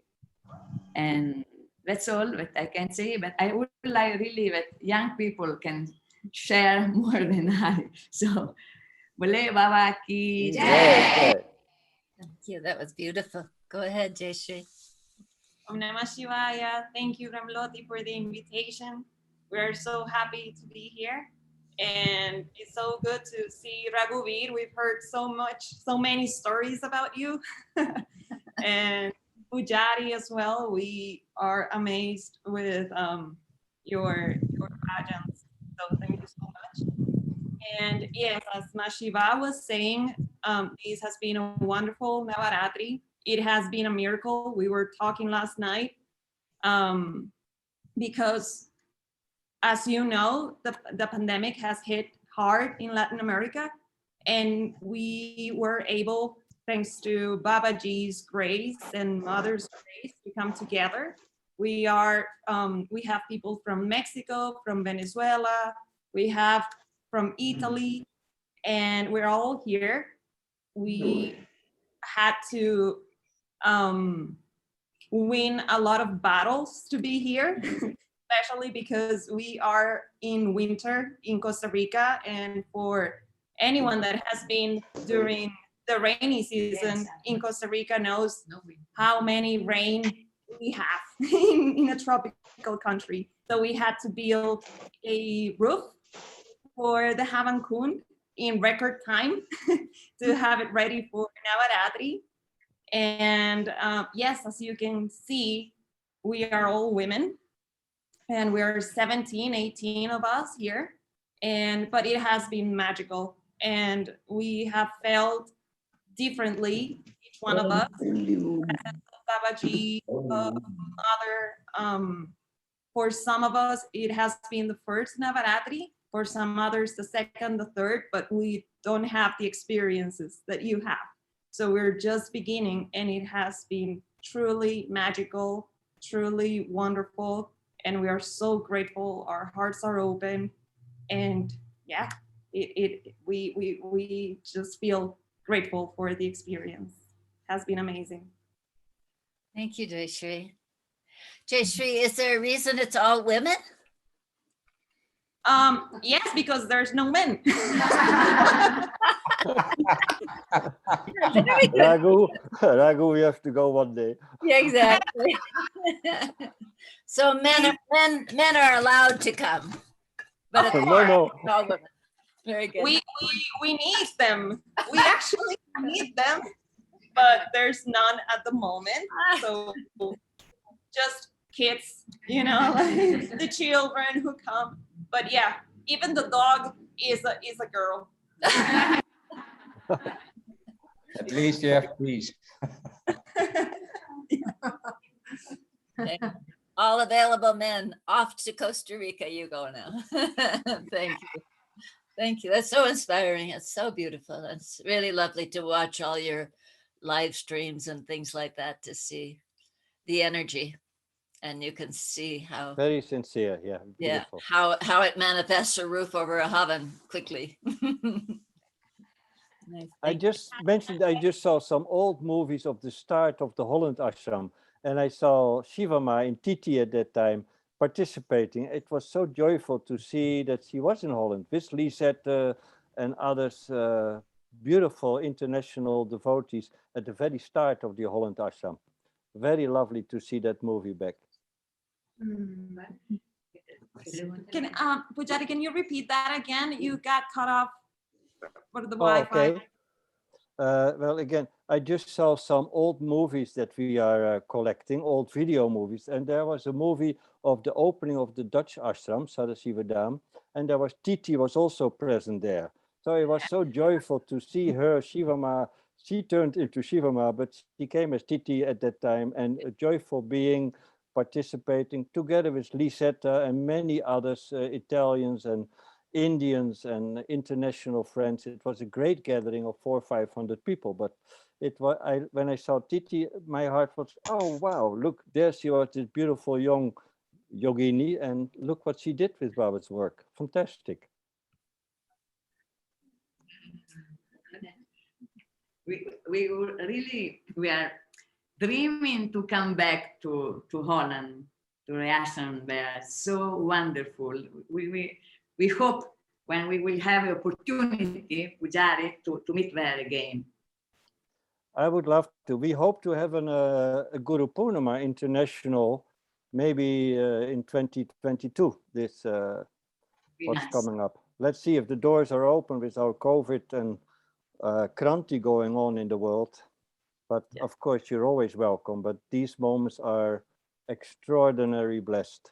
And that's all that I can say, but I would like really that young people can share more than I. So, Bole Baba ki Yeah. Thank you. That was beautiful. Go ahead, Jayashree. Om Namah Shivaya. Thank you, Ramloti, for the invitation. We're so happy to be here. And it's so good to see Raghuveer. We've heard so many stories about you. And Pujari as well. We are amazed with your bhajans. So thank you so much. And yes, as Mashiva was saying, this has been a wonderful Navaratri. It has been a miracle. We were talking last night because, as you know, the pandemic has hit hard in Latin America, and we were able, thanks to Babaji's grace and Mother's grace, to come together. We have people from Mexico, from Venezuela, we have from Italy, and we're all here. We had to win a lot of battles to be here, especially because we are in winter in Costa Rica, and for anyone that has been during the rainy season in Costa Rica knows how many rain we have in a tropical country. So we had to build a roof for the Havan Kund in record time to have it ready for Navaratri. And yes, as you can see, we are all women, and we are 17, 18 of us here. But it has been magical, and we have felt differently, each one of us. Babaji, Mother, for some of us, it has been the first Navaratri, for some others the second, the third, but we don't have the experiences that you have. So we're just beginning, and it has been truly magical, truly wonderful, and we are so grateful. Our hearts are open, and yeah, we just feel grateful for the experience. It has been amazing. Thank you, Jayshree. Jayshree, is there a reason it's all women? Yes, because there's no men. Raghu, we have to go one day. Yeah, exactly. So men are allowed to come, but it's No. all women. Very good. We need them. We actually need them, but there's none at the moment. So just kids, you know, like the children who come. But yeah, even the dog is a girl. At least you have peace. Okay. All available men off to Costa Rica. You go now. Thank you. Thank you. That's so inspiring. It's so beautiful. It's really lovely to watch all your live streams and things like that to see the energy. And you can see how Very sincere, yeah. Beautiful. how it manifests a roof over a oven quickly. Nice. I just mentioned I just saw some old movies of the start of the Holland ashram, and I saw Shivama in Titi at that time participating. It was so joyful to see that she was in Holland with Lisette and others, beautiful international devotees at the very start of the Holland ashram. Very lovely to see that movie back. Pujari, can you repeat that again? You got cut off for the Oh, Wi-Fi. okay. Well, again, I just saw some old movies that we are collecting, old video movies, and there was a movie of the opening of the Dutch ashram, Sadasivadam, and there was Titi was also present there. So it was so joyful to see her, Shivama. She turned into Shivama, but she came as Titi at that time, and a joyful being participating together with Lisetta and many others, Italians and Indians and international friends. It was a great gathering of 400 or 500 people, but it was when I saw Titi, my heart was, oh wow, look, there she was, this beautiful young yogini, and look what she did with Baba's work. Fantastic. We are dreaming to come back to Holland, to the ashram. They are so wonderful. We hope when we will have the opportunity, Pujari, to meet there again. I would love to. We hope to have a Guru Purnima international, maybe in 2022, this what's nice. coming up. Let's see if the doors are open with our COVID and Kranti going on in the world. But Yeah. of course, you're always welcome. But these moments are extraordinarily blessed.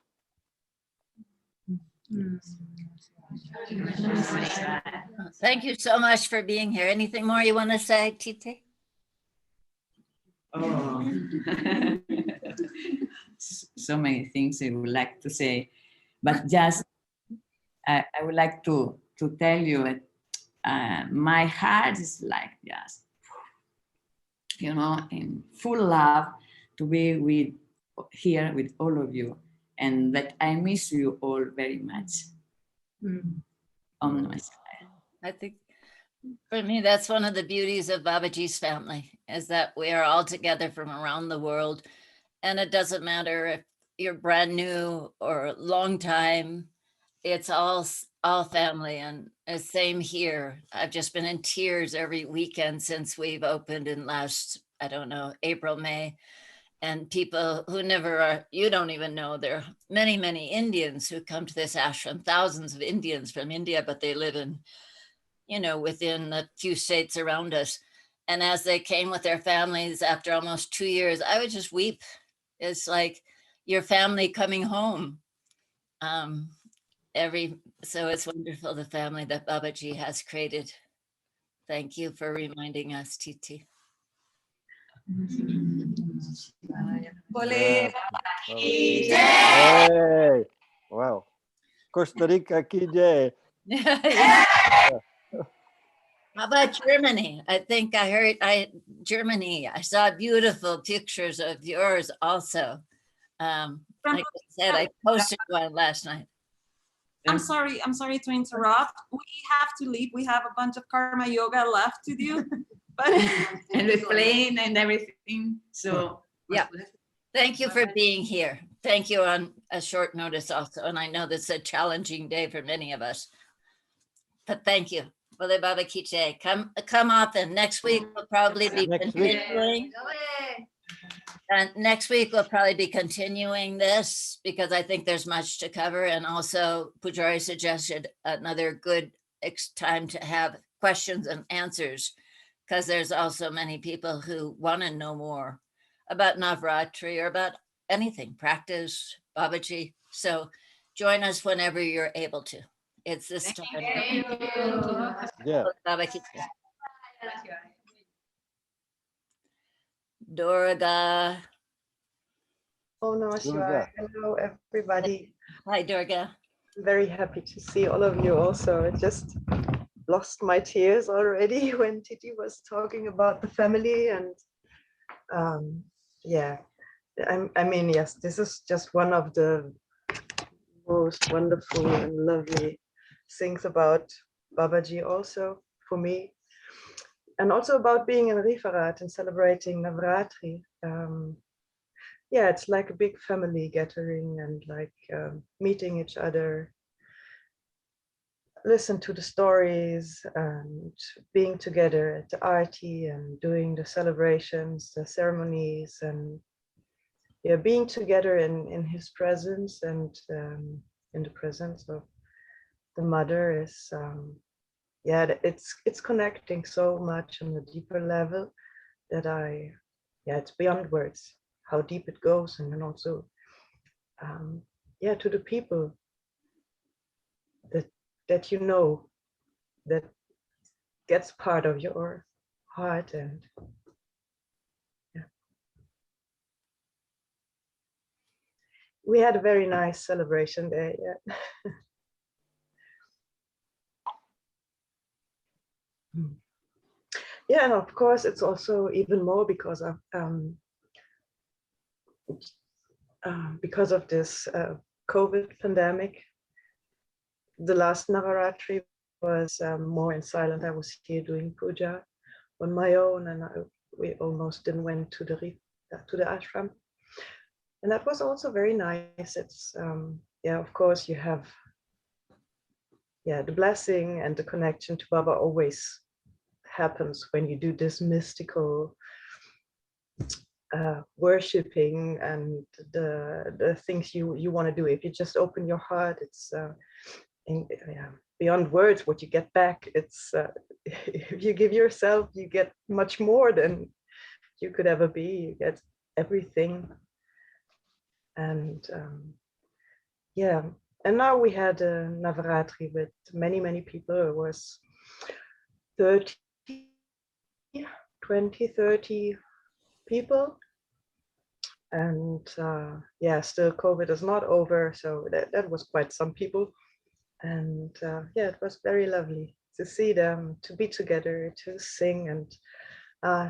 Thank you so much for being here. Anything more you want to say, Titi? Oh. So many things I would like to say, but just I would like to tell you that my heart is like just, you know, in full love to be here with all of you, and that I miss you all very much. I think for me, that's one of the beauties of Babaji's family, is that we are all together from around the world. And it doesn't matter if you're brand new or long time, it's all family. And the same here. I've just been in tears every weekend since we've opened in last, I don't know, April, May. And people who never are, you don't even know, there are many, many Indians who come to this ashram, thousands of Indians from India, but they live in, you know, within a few states around us. And as they came with their families after almost 2 years, I would just weep. It's like your family coming home. So it's wonderful, the family that Babaji has created. Thank you for reminding us, Titi. Hey, wow. Costa Rica ki jai. Yeah. How about Germany? I think I heard Germany. I saw beautiful pictures of yours also. Like I said, I posted one last night. I'm sorry to interrupt. We have to leave. We have a bunch of karma yoga left to do. But And with plane and everything. So yeah. Thank you for being here. Thank you on a short notice also. And I know this is a challenging day for many of us. But thank you. Bole Baba Kiche. Come often. Next week we'll probably be continuing. And next week we'll probably be continuing this because I think there's much to cover. And also Pujari suggested another good time to have questions and answers, because there's also many people who want to know more about Navratri or about anything, practice, Babaji. So join us whenever you're able to. It's this time. Yeah. Babaji. Durga. Oh no, Shivaya. Hello, everybody. Hi, Durga. Very happy to see all of you also. I just lost my tears already when Titi was talking about the family. And yeah, I mean, yes, this is just one of the most wonderful and lovely things about Babaji also for me. And also about being in Referat and celebrating Navratri. Yeah, it's like a big family gathering and like meeting each other, listen to the stories and being together at the arti and doing the celebrations, the ceremonies, and yeah, being together in his presence and in the presence of the mother is yeah, it's connecting so much on a deeper level that yeah, it's beyond words how deep it goes. And then also yeah, to the people that you know, that gets part of your heart. And yeah, we had a very nice celebration there. Yeah. Yeah, and of course it's also even more because of this COVID pandemic. The last Navaratri was more in silent. I was here doing puja on my own, and we almost didn't went to the ashram, and that was also very nice. It's yeah, of course you have the blessing and the connection to Baba always happens when you do this mystical worshipping and the things you want to do. If you just open your heart, it's beyond words what you get back. It's if you give yourself, you get much more than you could ever be. You get everything. And yeah, and now we had a Navaratri with many people. It was 30 people, and yeah, still COVID is not over, so that was quite some people. And yeah, it was very lovely to see them, to be together, to sing, and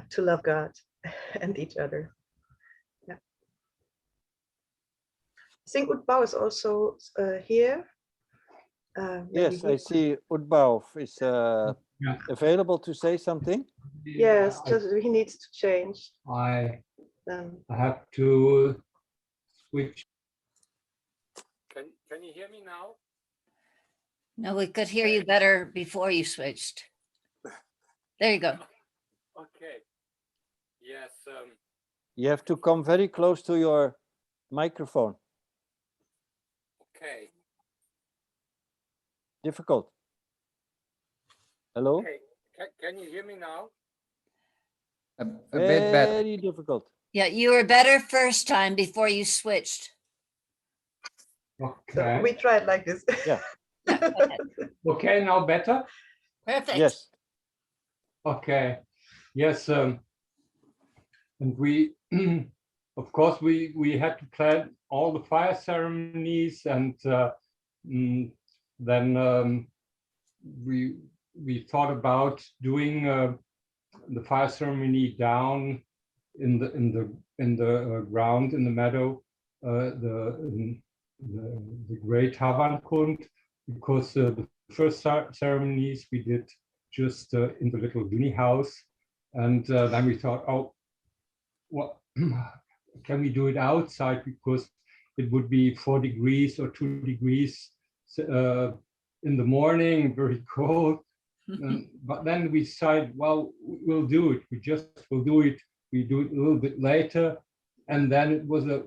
to love God and each other. Yeah, I think Utbau is also here. Yes, I see Utbau is available to say something. Yes, just he needs to change. I have to switch. Can you hear me now? No, we could hear you better before you switched. There you go. Okay. Yes. You have to come very close to your microphone. Okay. Difficult. Hello? Okay. Can you hear me now? A bit better. Very difficult. Yeah, you were better first time before you switched. Okay. So we tried like this. Yeah. Okay, now better? Perfect. Yes. Okay. Yes. And we, of course, we had to plan all the fire ceremonies, and then we thought about doing the fire ceremony down in the ground in the meadow, the great Havankund, because the first ceremonies we did just in the little Duni house, and then we thought, oh, what can we do it outside, because it would be 4 degrees or 2 degrees in the morning, very cold. But then we decided, well, we'll do it. We'll do it. We do it a little bit later, and then it was a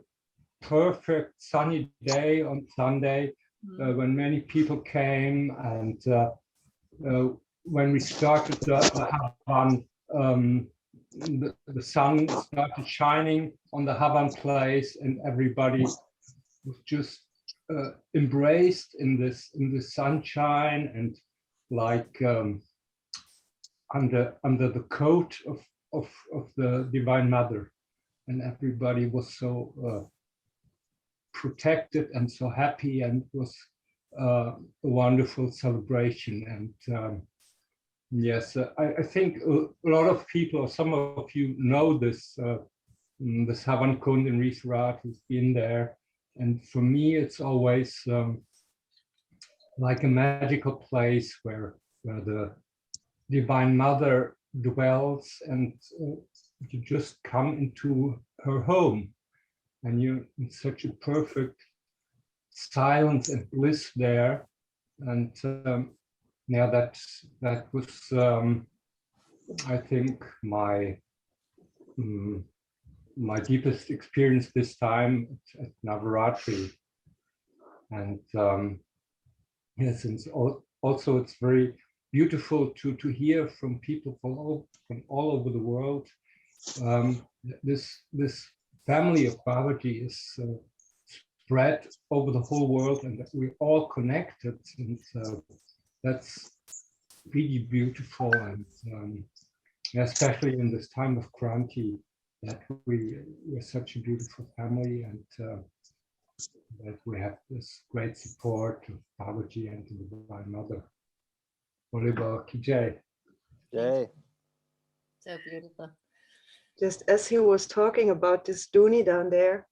perfect sunny day on Sunday when many people came, and when we started the Havan, the sun started shining on the Havan place, and everybody was just embraced in the sunshine, and like under the coat of the Divine Mother, and everybody was so protected and so happy, and it was a wonderful celebration. And yes, I think a lot of people, or some of you, know this this Havankund in Risrat, who's been there. And for me, it's always like a magical place where the Divine Mother dwells, and you just come into her home, and you're in such a perfect silence and bliss there. And yeah, that was I think my my deepest experience this time at Navratri. And yes, and also it's very beautiful to hear from people from all over the world. This family of Babaji is spread over the whole world, and that we're all connected, and that's really beautiful. And especially in this time of Kranti, that we're such a beautiful family, and that we have this great support of Babaji and the Divine Mother. Oliver Kijay. Jay. So beautiful. Just as he was talking about this Duni down there,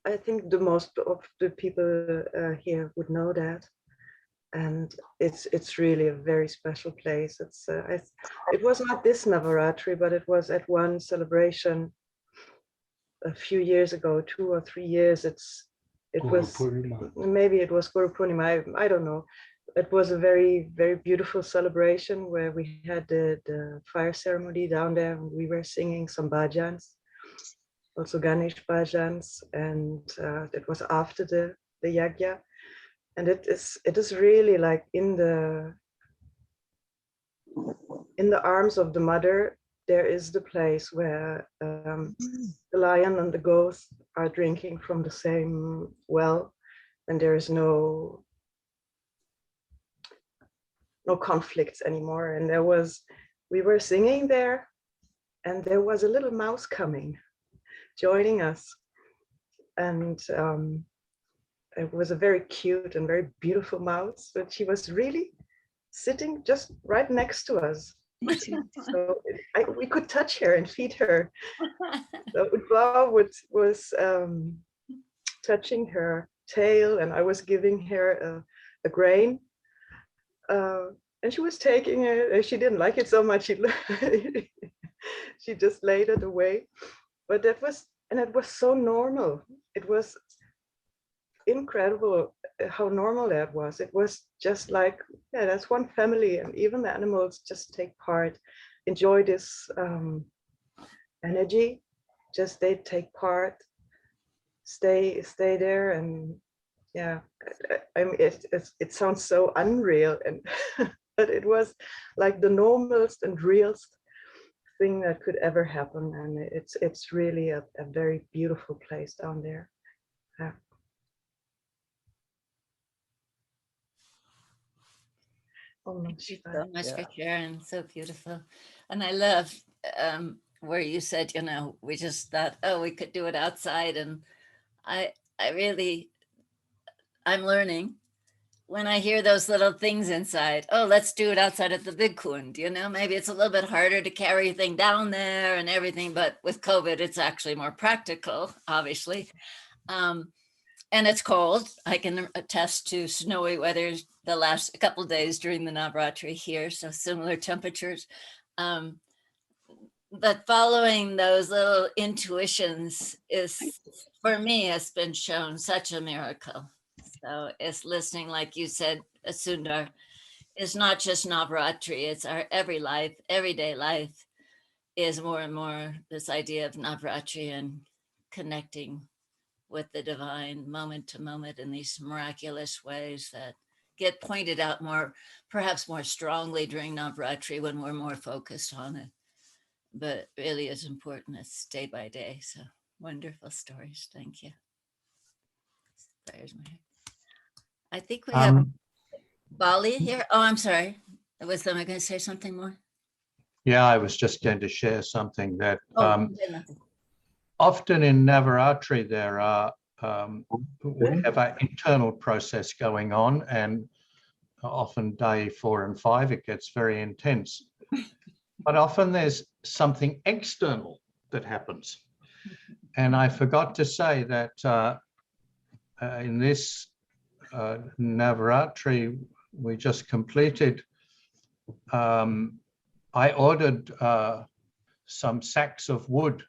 I think the most of the people here would know that, and it's really a very special place. It was not this Navaratri, but it was at one celebration a few years ago, 2 or 3 years. It was maybe it was Guru Purnima, I don't know. It was a very, very beautiful celebration where we had the fire ceremony down there, and we were singing some bhajans, also Ganesh bhajans, and it was after the yagya. And it is really like in the arms of the mother, there is the place where the lion and the ghost are drinking from the same well, and there is no conflicts anymore. And we were singing there, and there was a little mouse coming, joining us. And it was a very cute and very beautiful mouse, but she was really sitting just right next to us. So we could touch her and feed her. So Udva was touching her tail, and I was giving her a grain. And she was taking it, and she didn't like it so much. She just laid it away. But it was so normal. It was incredible how normal that was. It was just like, yeah, that's one family, and even the animals just take part, enjoy this energy. Just they take part, stay there, and yeah, I mean, it sounds so unreal, and but it was like the normalest and realest thing that could ever happen, and it's really a very beautiful place down there. Yeah. Thank you so much for sharing. So beautiful. And I love where you said, we just thought, oh, we could do it outside. And I'm learning when I hear those little things inside, oh, let's do it outside of the big kund, maybe it's a little bit harder to carry everything down there and everything, but with COVID, it's actually more practical, obviously. And it's cold. I can attest to snowy weather the last couple of days during the Navratri here, so similar temperatures. But following those little intuitions is, for me, has been shown such a miracle. So it's listening, like you said, Sundar, it's not just Navratri, it's our everyday life is more and more this idea of Navratri and connecting with the divine moment to moment in these miraculous ways that get pointed out perhaps more strongly during Navratri when we're more focused on it. But really is important. It's day by day. So wonderful stories. Thank you. I think we have Bali here. Oh, I'm sorry. Was someone going to say something more? Yeah, I was just going to share something that often in Navaratri there are we have an internal process going on, and often day 4 and 5 it gets very intense. But often there's something external that happens. And I forgot to say that in this Navaratri we just completed, I ordered some sacks of wood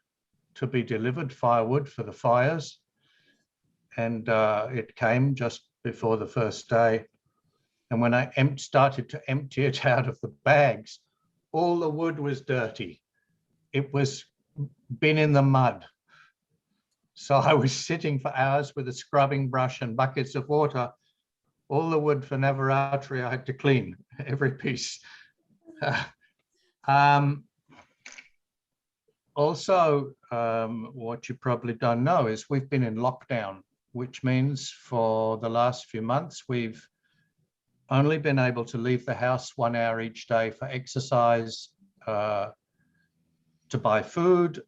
to be delivered, firewood for the fires. And it came just before the first day. And when I started to empty it out of the bags, all the wood was dirty. It was been in the mud. So I was sitting for hours with a scrubbing brush and buckets of water. All the wood for Navaratri I had to clean, every piece. Also, what you probably don't know is we've been in lockdown, which means for the last few months, we've only been able to leave the house 1 hour each day for exercise, to buy food,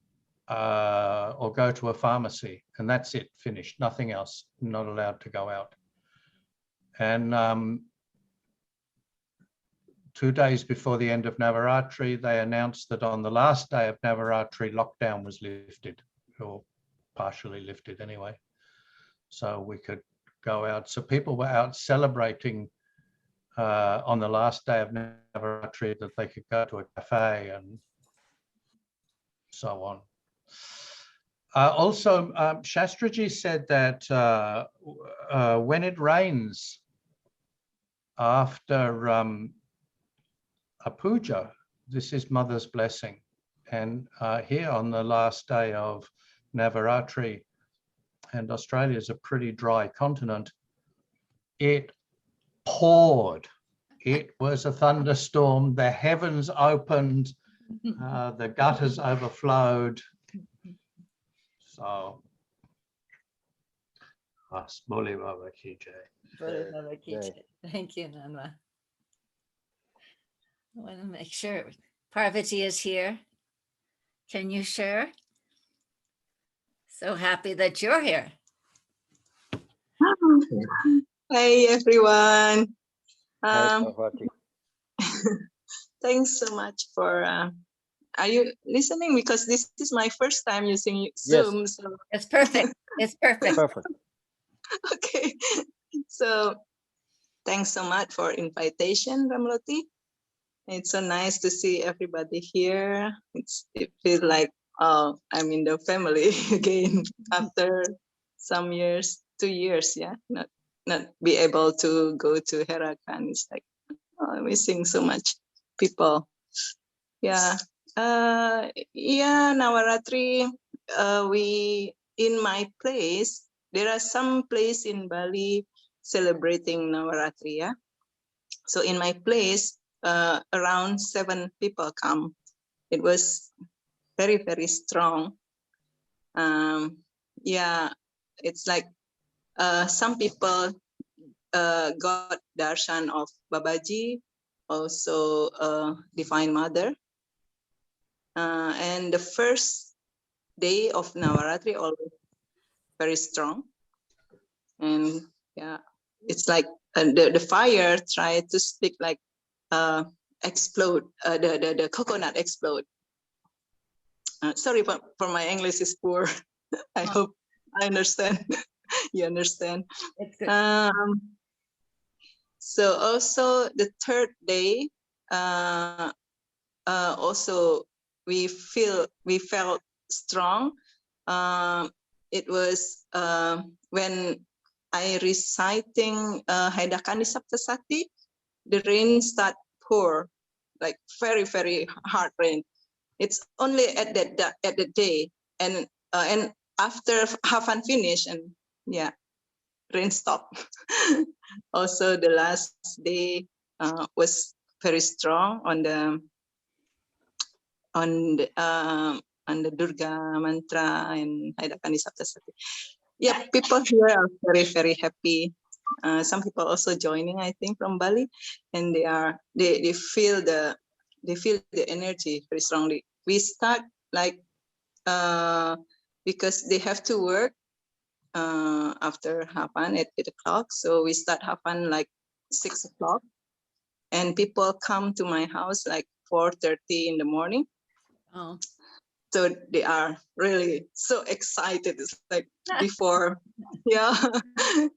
or go to a pharmacy. And that's it, finished, nothing else, not allowed to go out. And 2 days before the end of Navaratri, they announced that on the last day of Navaratri, lockdown was lifted, or partially lifted anyway. So we could go out. So people were out celebrating on the last day of Navaratri that they could go to a cafe and so on. Also, Sastraji said that when it rains after a puja, this is Mother's blessing. And here on the last day of Navaratri, and Australia is a pretty dry continent, it poured. It was a thunderstorm. The heavens opened, the gutters overflowed. So, thank you, Nanma. I want to make sure Parvati is here. Can you share? So happy that you're here. Hey everyone. Hi, Parvati. Thanks so much for are you listening? Because this is my first time using Zoom. Yes. So it's perfect. It's perfect. Perfect. Okay. So thanks so much for invitation, Ramloti. It's so nice to see everybody here. It feels like I'm in the family again after some years, 2 years, yeah. Not be able to go to Herakan. It's like missing so much people. Yeah. Yeah, Navaratri, we in my place, there are some place in Bali celebrating Navaratri, yeah. So in my place, around 7 people come. It was very, very strong. Yeah, it's like some people got darshan of Babaji, also Divine Mother. And the first day of Navaratri always very strong. And yeah, it's like the fire tried to speak like explode, the coconut explode. Sorry for my English is poor. I hope I understand. You understand. So also the third day, also we felt strong. It was when I reciting Haidakani Saptasati, the rain start pour, like very, very hard rain. It's only at the day, and after Hafan finish, and yeah, rain stop. Also, the last day was very strong on the Durga mantra and Haidakani Saptasati. Yeah, people here are very, very happy. Some people also joining, I think, from Bali, and they feel the energy very strongly. We start like because they have to work after Hafan at 8 o'clock, so we start Hafan like 6 o'clock, and people come to my house like 4:30 in the morning. Oh. So they are really so excited. It's like before, yeah,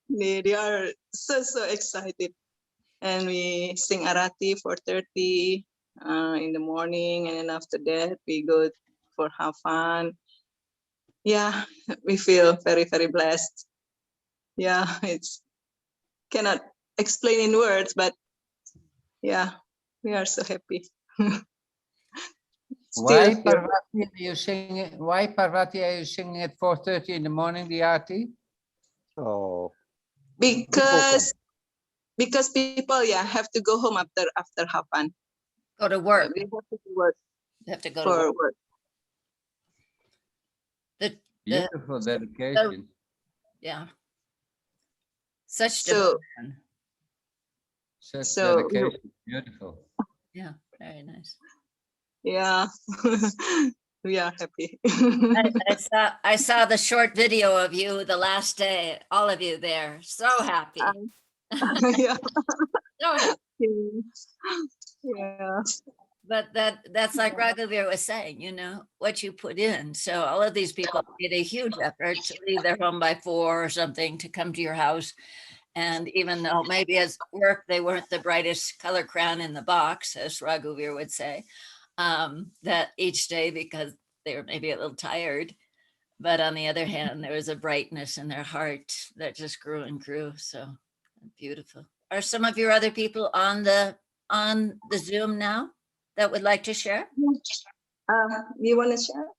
they are so excited. And we sing Arati 4:30 in the morning, and then after that we go for Hafan. Yeah, we feel very, very blessed. Yeah, it's cannot explain in words, but yeah, we are so happy. Why Parvati are you singing? Why Parvati are you singing at 4:30 in the morning, the Aarti? Oh, because people have to go home after Hafan. Go to work. They have to work. They have to go for to work. Beautiful dedication. Yeah. Such So, devotion. Such dedication. Beautiful. Yeah, very nice. Yeah, we are happy. I saw the short video of you the last day. All of you there, so happy. Yeah. So happy. Yeah. But that's like Raghavir was saying, you know, what you put in. So all of these people made a huge effort to leave their home by 4 or something to come to your house. And even though maybe as work, they weren't the brightest color crown in the box, as Raghavir would say, that each day, because they were maybe a little tired, but on the other hand, there was a brightness in their heart that just grew and grew. So beautiful. Are some of your other people on the Zoom now that would like to share? You want to share?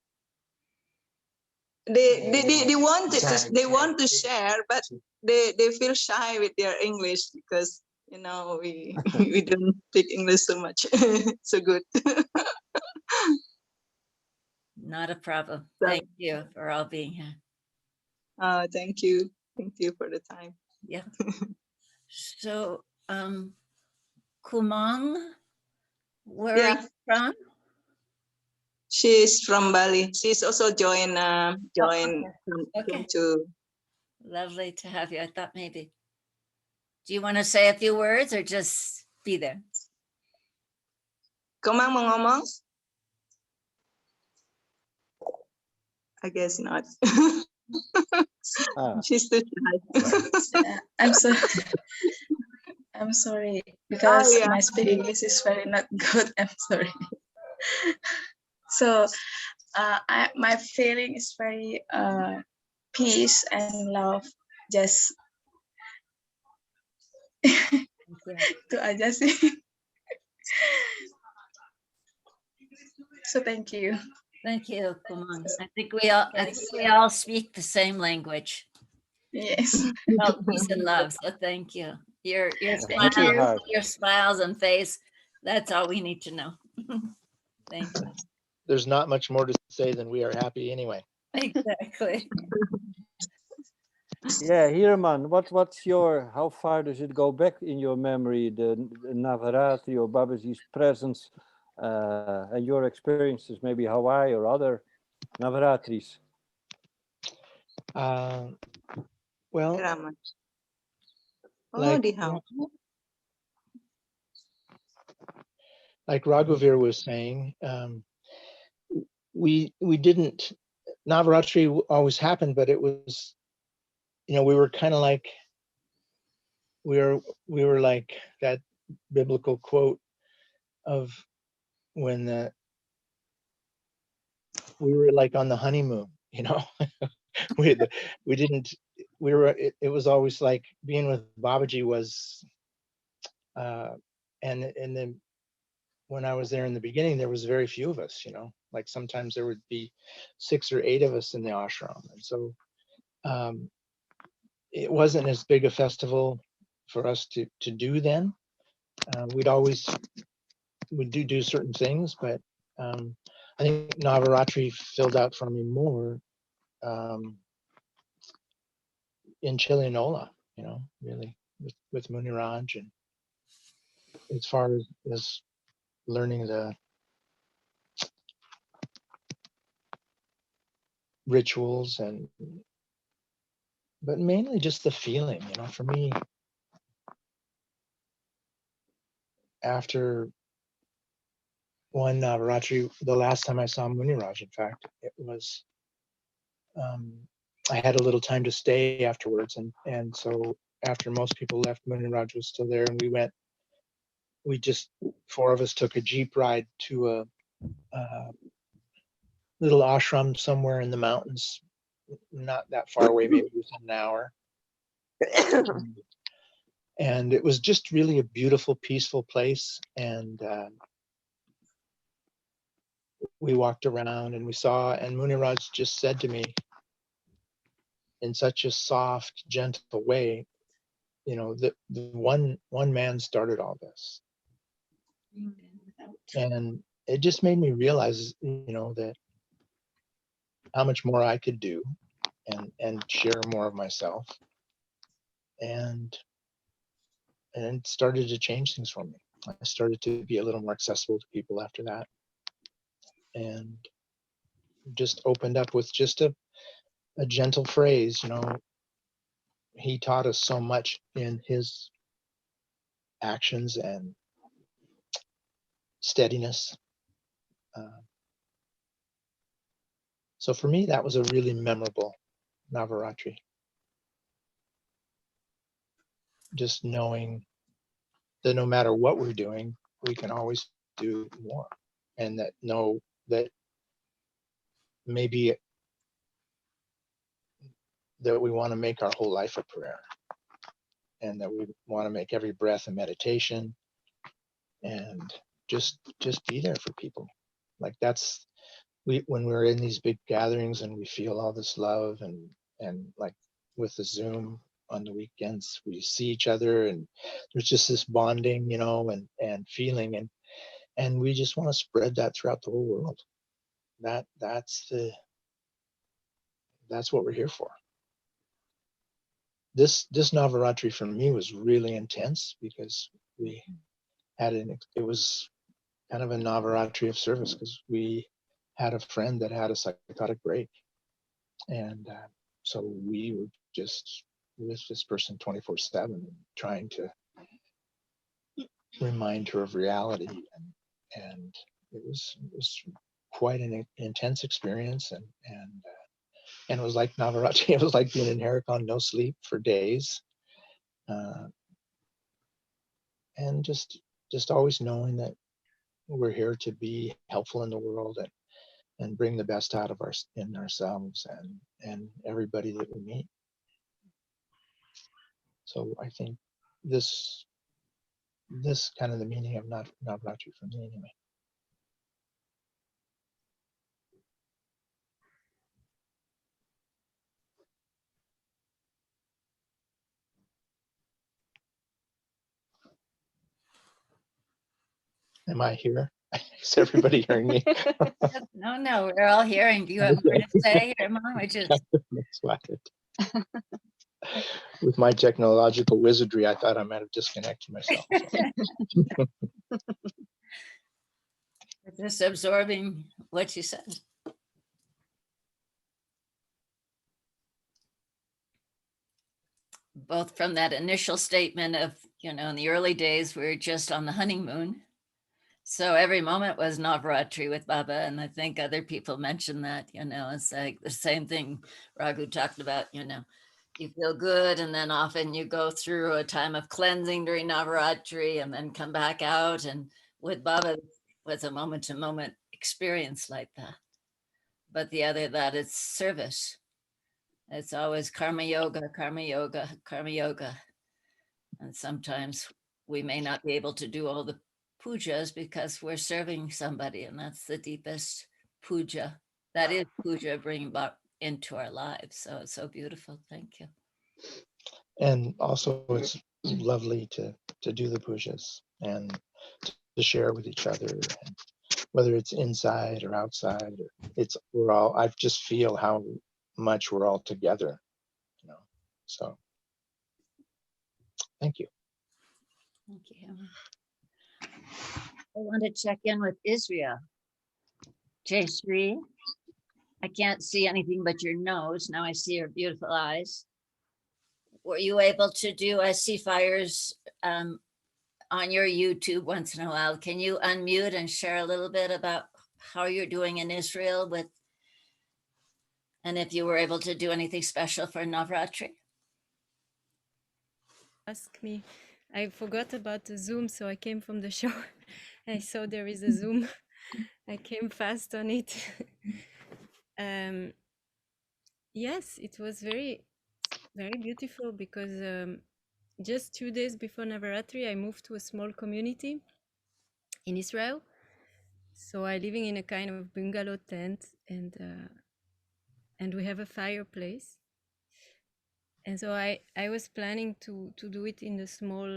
They want to share, but they feel shy with their English because you know we we don't speak English so much so good. Not a problem. Thank you for all being here. Thank you for the time. Yeah. So Kumang, where are you from? She's from Bali. She's also joined to. Lovely to have you. I thought maybe. Do you want to say a few words or just be there? Kumang mau ngomong? I guess not. She's too shy. I'm sorry. I'm sorry because my speaking English is very not good. I'm sorry. So my feeling is very peace and love. Just to aja sih. So thank you. Thank you, Kumang. I think we all speak the same language. Yes. Well, peace and love. So thank you. Your smiles and face. That's all we need to know. Thank you. There's not much more to say than we are happy anyway. Exactly. Yeah, Hiraman, what's your, how far does it go back in your memory, the Navratri or Babaji's presence and your experiences, maybe Hawaii or other Navratris? Well, Like Raghuvir was saying, we didn't, Navaratri always happened, but it was, you know, we were kind of like, we were like that biblical quote of when we were like on the honeymoon, you know. we didn't, we were, it was always like being with Babaji was, and then when I was there in the beginning, there was very few of us, you know, like sometimes there would be 6 or 8 of us in the ashram. And so it wasn't as big a festival for us to do then. We'd do certain things, but I think Navaratri filled out for me more in Chilinola, you know, really with Muniraji, and as far as learning the rituals but mainly just the feeling, you know, for me, after one Navaratri, the last time I saw Muniraji, in fact, it was, I had a little time to stay afterwards. And so after most people left, Muniraji was still there, and we just, 4 of us took a Jeep ride to a little ashram somewhere in the mountains, not that far away, maybe within an hour. And it was just really a beautiful, peaceful place. And we walked around and we saw, and Muniraj just said to me in such a soft, gentle way, you know, that the one man started all this. And it just made me realize, you know, that how much more I could do and share more of myself. And it started to change things for me. I started to be a little more accessible to people after that, and just opened up with just a gentle phrase. You know, he taught us so much in his actions and steadiness. So for me, that was a really memorable Navaratri. Just knowing that no matter what we're doing, we can always do more, and that maybe that we want to make our whole life a prayer, and that we want to make every breath a meditation, and just be there for people. Like that's, when we're in these big gatherings and we feel all this love, and like with the Zoom on the weekends, we see each other and there's just this bonding, you know, and feeling, and we just want to spread that throughout the whole world. That's what we're here for. This Navaratri for me was really intense because we had it was kind of a Navaratri of service, because we had a friend that had a psychotic break, and so we were just with this person 24/7, trying to remind her of reality, and it was quite an intense experience, and it was like Navaratri. It was like being in Harakan, no sleep for days, and just always knowing that we're here to be helpful in the world, and bring the best out of ourselves and everybody that we meet. So I think this kind of the meaning of Navratri for me, anyway. Am I here? Is everybody hearing me? No, we're all hearing. Do you have more to say here, Mom? With my technological wizardry, I thought I might have disconnected myself. Just absorbing what you said. both from that initial statement of, in the early days, we were just on the honeymoon. So every moment was Navratri with Baba. And I think other people mentioned that, it's like the same thing Raghu talked about, you feel good. And then often you go through a time of cleansing during Navratri and then come back out. And with Baba, was a moment to moment experience like that. But the other, that it's service. It's always karma yoga, karma yoga, karma yoga. And sometimes we may not be able to do all the pujas because we're serving somebody, and that's the deepest puja. That is puja bringing back into our lives. So it's so beautiful. Thank you. And also it's lovely to do the pujas and to share with each other, and whether it's inside or outside, I just feel how much we're all together, so thank you. Thank you. I want to check in with Israel. Jayshree, I can't see anything but your nose. Now I see your beautiful eyes. Were you able to do, I see fires on your YouTube once in a while. Can you unmute and share a little bit about how you're doing in Israel and if you were able to do anything special for Navratri? Ask me. I forgot about the Zoom, so I came from the show. I saw there is a Zoom. I came fast on it. Yes, it was very, very beautiful because just 2 days before Navaratri, I moved to a small community in Israel. So I living in a kind of bungalow tent, and we have a fireplace. And so I was planning to do it in the small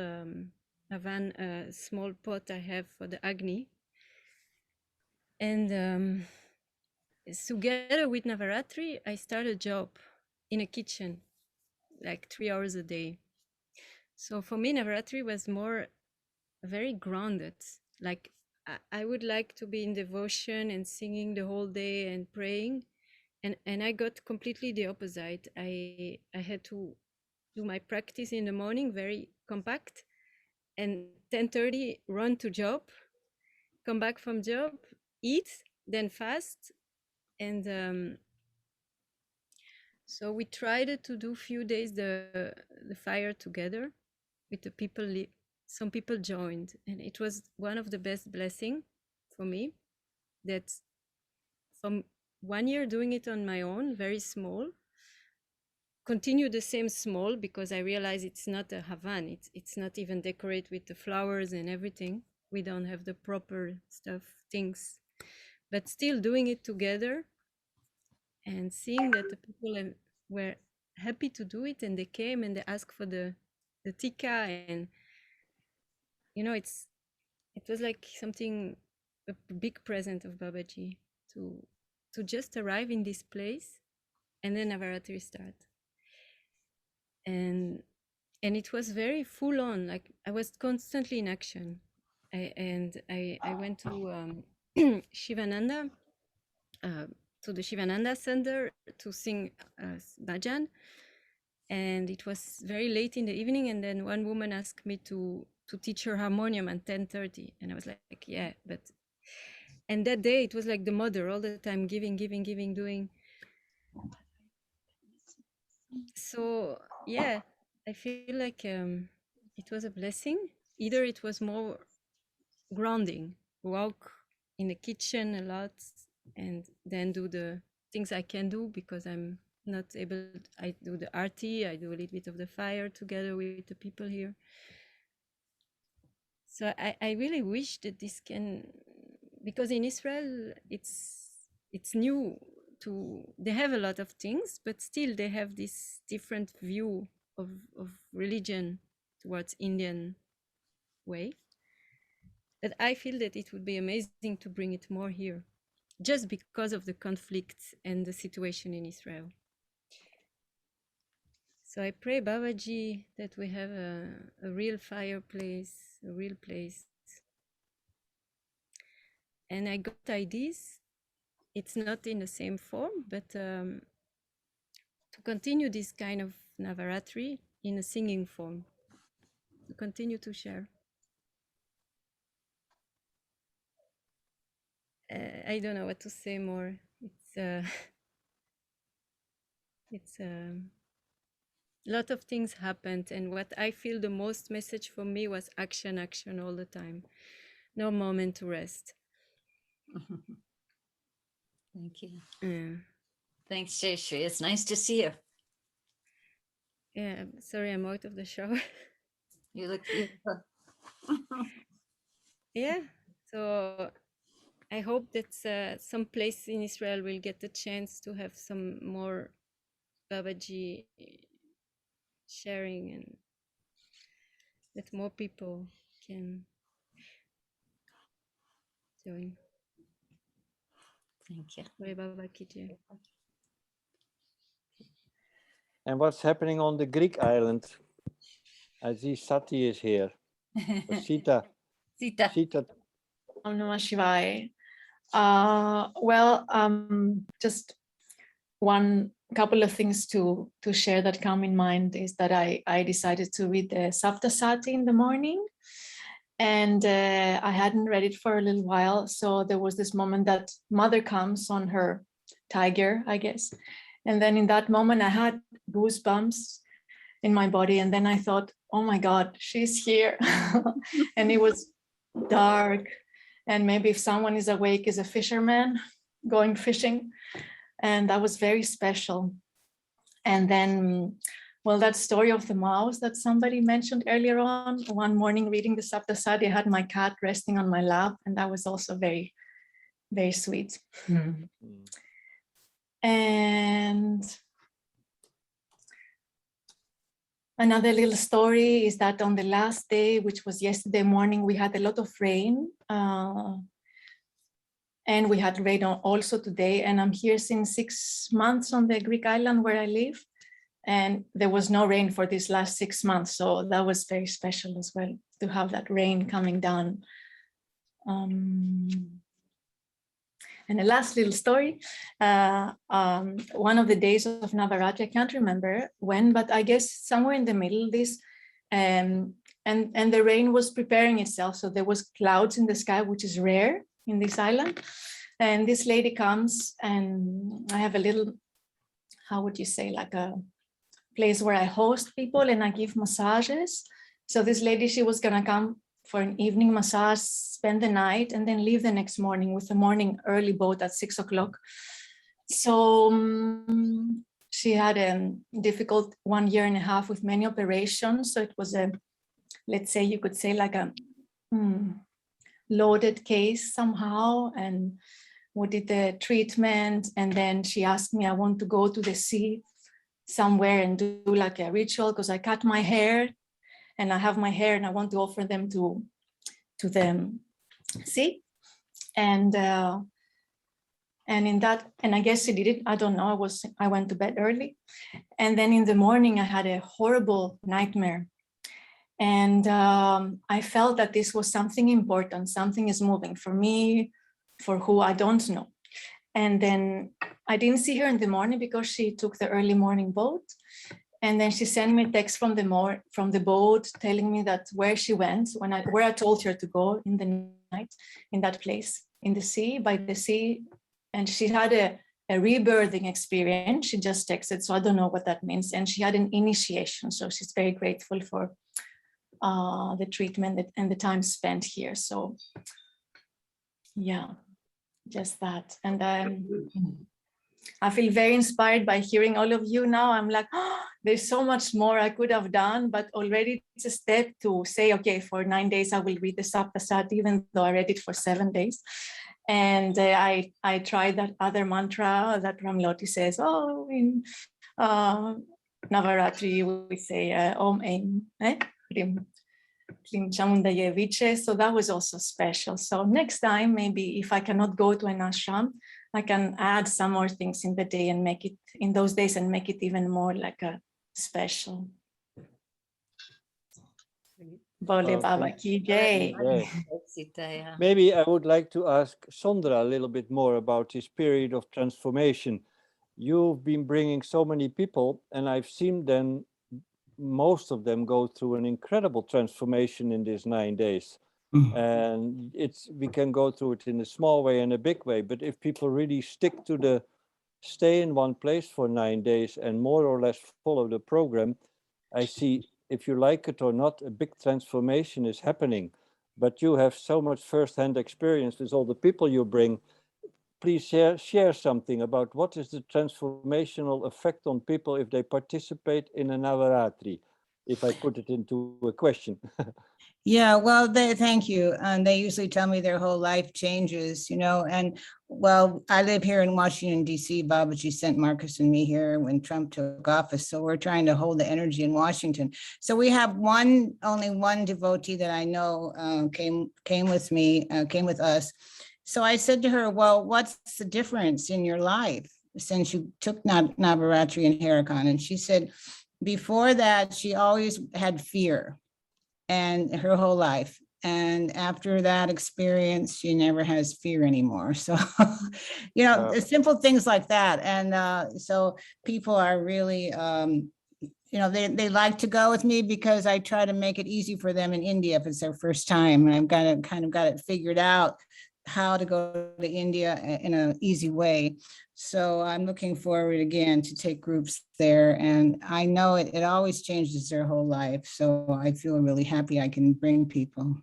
small pot I have for the Agni. And together with Navaratri, I started a job in a kitchen, like 3 hours a day. So for me, Navaratri was more very grounded. Like I would like to be in devotion and singing the whole day and praying. And I got completely the opposite. I had to do my practice in the morning, very compact, and 10:30 run to job, come back from job, eat, then fast. And so we tried to do few days the fire together with the people. Some people joined, and it was one of the best blessing for me, that from 1 year doing it on my own, very small, continue the same small, because I realize it's not a Havan, it's not even decorate with the flowers and everything. We don't have the proper things, but still doing it together and seeing that the people were happy to do it, and they came and they asked for the tika, and it was like something, a big present of Babaji to just arrive in this place, and then Navaratri start. And it was very full on, like I was constantly in action. I went to Shivananda, to the Shivananda Center to sing bhajan, and it was very late in the evening, and then one woman asked me to teach her harmonium at 10:30, and I was like, yeah, but, and that day it was like the mother all the time, giving, doing. So yeah, I feel like it was a blessing. Either it was more grounding, walk in the kitchen a lot, and then do the things I can do because I'm not able. I do the arti, I do a little bit of the fire together with the people here. So I really wish that this can, because in Israel it's new to, they have a lot of things, but still they have this different view of religion towards Indian way. That I feel that it would be amazing to bring it more here, just because of the conflicts and the situation in Israel. So I pray, Babaji, that we have a real fireplace, a real place. And I got ideas. It's not in the same form, but to continue this kind of Navaratri in a singing form. To continue to share. I don't know what to say more. It's a lot of things happened, and what I feel the most message for me was action, action all the time. No moment to rest. Thank you. Yeah. Thanks, Jayashree. It's nice to see you. Yeah, sorry, I'm out of the shower. You look beautiful. Yeah, so I hope that some place in Israel will get the chance to have some more Babaji sharing, and that more people can join. Thank you. Hare Baba Ki Jai. And what's happening on the Greek island? I see Sati is here. Or Sita. Sita. Sita. Om Namah Shivaya. Just one couple of things to share that come in mind is that I decided to read the Saptasati in the morning, and I hadn't read it for a little while. So there was this moment that Mother comes on her tiger, I guess. And then in that moment, I had goosebumps in my body. And then I thought, oh my God, she's here. And it was dark. And maybe if someone is awake, is a fisherman going fishing. And that was very special. And then, well, that story of the mouse that somebody mentioned earlier on, one morning reading the Saptasati, I had my cat resting on my lap, and that was also very, very sweet. And another little story is that on the last day, which was yesterday morning, we had a lot of rain. And we had rain also today. And I'm here since 6 months on the Greek island where I live. And there was no rain for these last 6 months. So that was very special as well, to have that rain coming down. And the last little story, one of the days of Navratri, I can't remember when, but I guess somewhere in the middle, and the rain was preparing itself. So there was clouds in the sky, which is rare in this island. And this lady comes, and I have a little, how would you say, like a place where I host people and I give massages. So this lady, she was gonna come for an evening massage, spend the night, and then leave the next morning with a morning early boat at 6 o'clock. So she had a difficult 1.5 years with many operations. So it was a, let's say, you could say like a loaded case somehow. And we did the treatment. And then she asked me, I want to go to the sea somewhere and do like a ritual, because I cut my hair and I have my hair and I want to offer them to them. See? And in that, and I guess she did it, I don't know, I went to bed early. And then in the morning I had a horrible nightmare. And I felt that this was something important, something is moving for me, for who I don't know. And then I didn't see her in the morning because she took the early morning boat. And then she sent me a text from the boat telling me that where she went, where I told her to go in the night, in that place, in the sea, by the sea. And she had a rebirthing experience. She just texted, so I don't know what that means. And she had an initiation, so she's very grateful for the treatment and the time spent here. So yeah, just that. And I feel very inspired by hearing all of you now. I'm like, oh, there's so much more I could have done, but already it's a step to say, okay, for 9 days, I will read the Saptasati, even though I read it for 7 days. And I tried that other mantra that Ramloti says, oh, in Navaratri, we say, Om Aim, so that was also special. So next time, maybe if I cannot go to an ashram, I can add some more things in the day and make it in those days and make it even more like a special. Bole Baba Ki Jai. Maybe I would like to ask Sondra a little bit more about this period of transformation. You've been bringing so many people, and I've seen them most of them go through an incredible transformation in these 9 days. And we can go through it in a small way and a big way, but if people really stick to stay in one place for 9 days and more or less follow the program, I see, if you like it or not, a big transformation is happening. But you have so much first-hand experience with all the people you bring. Please share something about what is the transformational effect on people if they participate in a Navratri, if I put it into a question. Yeah, well, thank you. And they usually tell me their whole life changes, and well, I live here in Washington, D.C. Babaji sent Marcus and me here when Trump took office. So we're trying to hold the energy in Washington. So we have only one devotee that I know came with us. So I said to her, well, what's the difference in your life since you took Navratri and Harakan? And she said, before that, she always had fear. And her whole life. And after that experience, she never has fear anymore. So, simple things like that. And so people are really, they like to go with me because I try to make it easy for them in India if it's their first time. And I've got it figured out how to go to India in an easy way. So I'm looking forward again to take groups there. And I know it always changes their whole life. So I feel really happy I can bring people.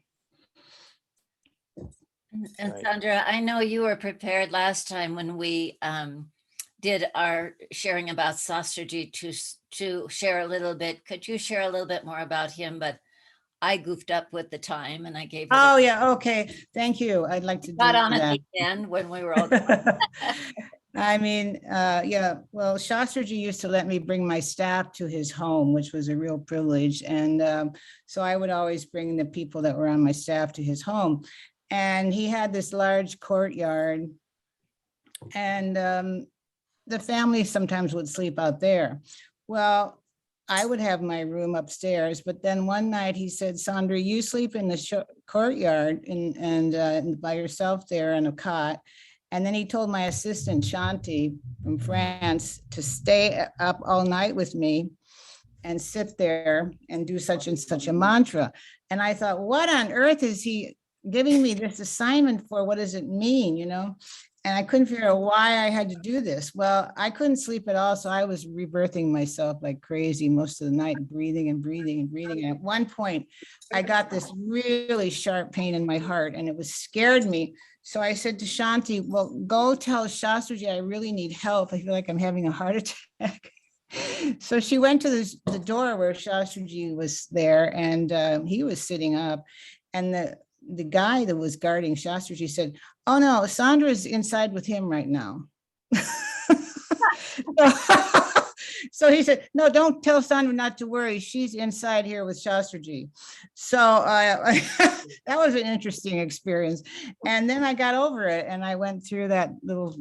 And Sandra, I know you were prepared last time when we did our sharing about Sastraji to share a little bit. Could you share a little bit more about him? But I goofed up with the time and I gave it. Oh, yeah. Okay. Thank you. I'd like to do got on that. at the end when we were all I mean, yeah, well, Sastraji used to let me bring my staff to his home, which was a real privilege. And so I would always bring the people that were on my staff to his home. And he had this large courtyard. And the family sometimes would sleep out there. Well, I would have my room upstairs, but then one night he said, Sandra, you sleep in the courtyard and by yourself there on a cot. And then he told my assistant, Shanti from France, to stay up all night with me and sit there and do such and such a mantra. And I thought, what on earth is he giving me this assignment for? What does it mean, And I couldn't figure out why I had to do this. Well, I couldn't sleep at all. So I was rebirthing myself like crazy most of the night, breathing and breathing and breathing. And at one point, I got this really sharp pain in my heart and it scared me. So I said to Shanti, well, go tell Sastraji I really need help. I feel like I'm having a heart attack. So she went to the door where Sastraji was there and he was sitting up. And the guy that was guarding Sastraji said, oh no, Sandra's inside with him right now. So he said, no, don't tell Sandra not to worry. She's inside here with Sastraji. So that was an interesting experience. And then I got over it and I went through that little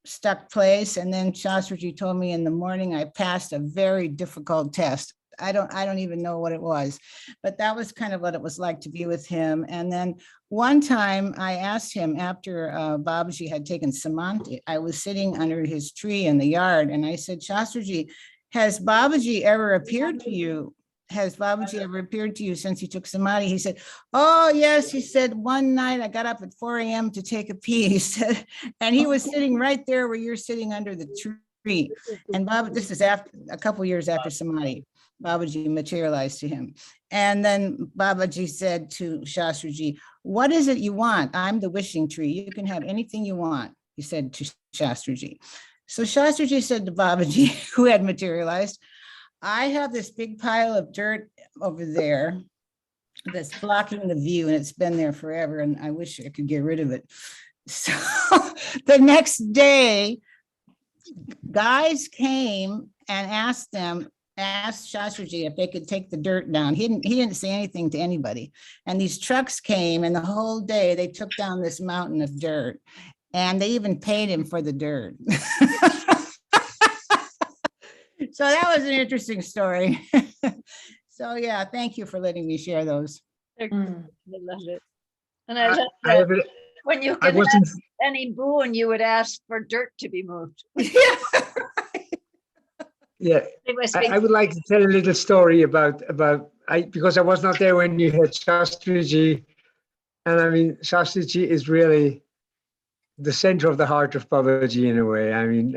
stuck place. And then Sastraji told me in the morning I passed a very difficult test. I don't even know what it was, but that was kind of what it was like to be with him. And then one time I asked him after Babaji had taken Samanti, I was sitting under his tree in the yard and I said, Sastraji, has Babaji ever appeared to you? Has Babaji ever appeared to you since he took Samadhi? He said, oh yes, he said, one night I got up at 4 a.m. to take a pee, he said, and he was sitting right there where you're sitting under the tree. And Baba, this is after a couple years after Samadhi. Babaji materialized to him. And then Babaji said to Sastraji, what is it you want? I'm the wishing tree. You can have anything you want, he said to Sastraji. So Sastraji said to Babaji, who had materialized, I have this big pile of dirt over there that's blocking the view and it's been there forever and I wish I could get rid of it. So the next day, guys came and asked Sastraji if they could take the dirt down. He didn't say anything to anybody. And these trucks came and the whole day they took down this mountain of dirt and they even paid him for the dirt. So that was an interesting story. So yeah, thank you for letting me share those. I love it. And I love that when you could have any boon, you would ask for dirt to be moved. Yeah, I would like to tell a little story about because I was not there when you had Sastraji, and I mean Sastraji is really the center of the heart of Babaji in a way. I mean,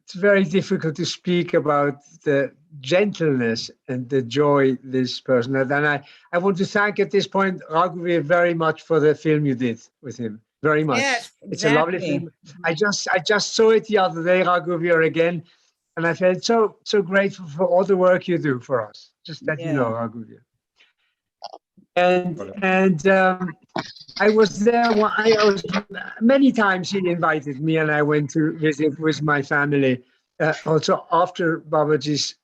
it's very difficult to speak about the gentleness and the joy this person had. And I want to thank at this point Raghuveer very much for the film you did with him. Very much. Yes, It's a lovely exactly. film. I just saw it the other day, Raghuveer, again, and I felt so grateful for all the work you do for us. Just that you know, Raghuveer. And I was there. I was many times. He invited me, and I went to visit with my family. Also after Babaji's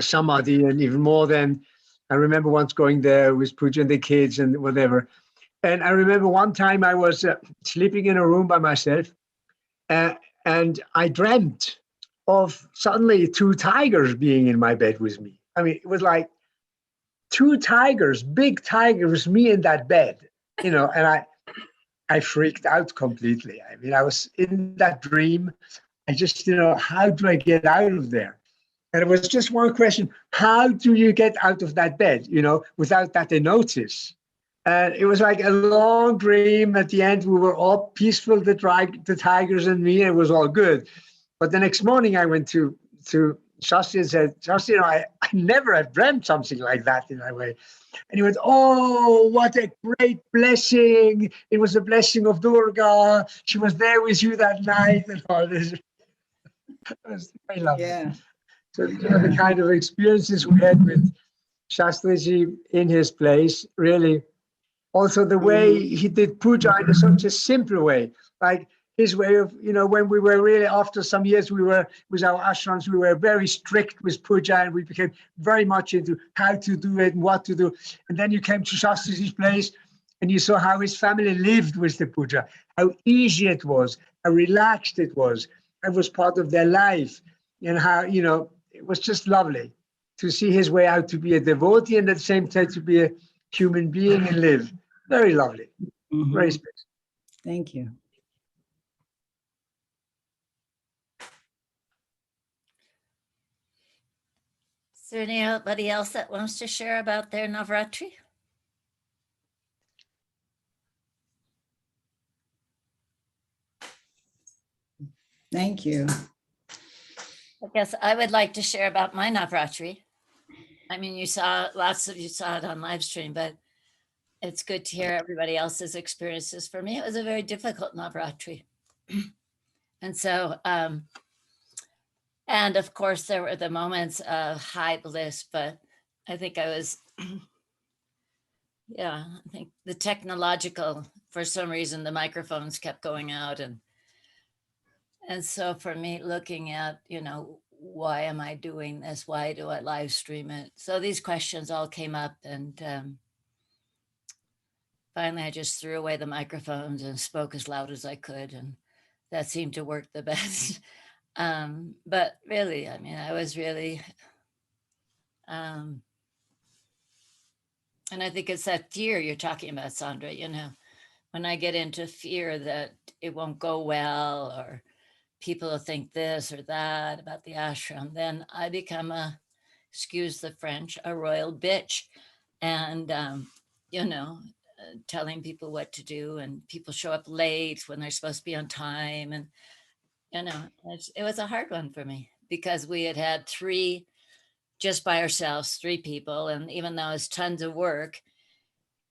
samadhi, and even more than. I remember once going there with Puja and the kids and whatever. And I remember one time I was sleeping in a room by myself, and I dreamt of suddenly 2 tigers being in my bed with me. I mean, it was like 2 tigers, big tigers, me in that bed, you know, and I freaked out completely. I mean, I was in that dream. I just, you know, how do I get out of there? And it was just one question: how do you get out of that bed, you know, without that they notice? And it was like a long dream. At the end, we were all peaceful, the tigers and me, and it was all good. But the next morning, I went to Shastri and said, Shastri, you know, I never have dreamt something like that in that way. And he went, oh, what a great blessing. It was a blessing of Durga. She was there with you that night and all this. It was very lovely. Yeah. So these are the kind of experiences we had with Shastriji in his place, really. Also, the way he did puja in such a simple way, like his way of, you know, when we were really, after some years, we were with our ashrams, we were very strict with puja, and we became very much into how to do it and what to do. And then you came to Shastriji's place and you saw how his family lived with the puja, how easy it was, how relaxed it was. It was part of their life, and how, you know, it was just lovely to see his way out to be a devotee and at the same time to be a human being and live. Very lovely. Very special. Thank you. Is there anybody else that wants to share about their Navratri? Thank you. I guess I would like to share about my Navratri. I mean, lots of you saw it on live stream, but it's good to hear everybody else's experiences. For me, it was a very difficult Navratri. And so, and of course, there were the moments of high bliss, but I think I was, I think the technological, for some reason, the microphones kept going out. And so for me, looking at, you know, why am I doing this? Why do I live stream it? So these questions all came up, and finally, I just threw away the microphones and spoke as loud as I could, and that seemed to work the best. But really, I mean, I was really, and I think it's that fear you're talking about, Sandra, you know, when I get into fear that it won't go well, or people will think this or that about the ashram, then I become excuse the French, a royal bitch. And, you know, telling people what to do, and people show up late when they're supposed to be on time. And, you know, it was a hard one for me, because we had 3, just by ourselves, 3 people. And even though it's tons of work,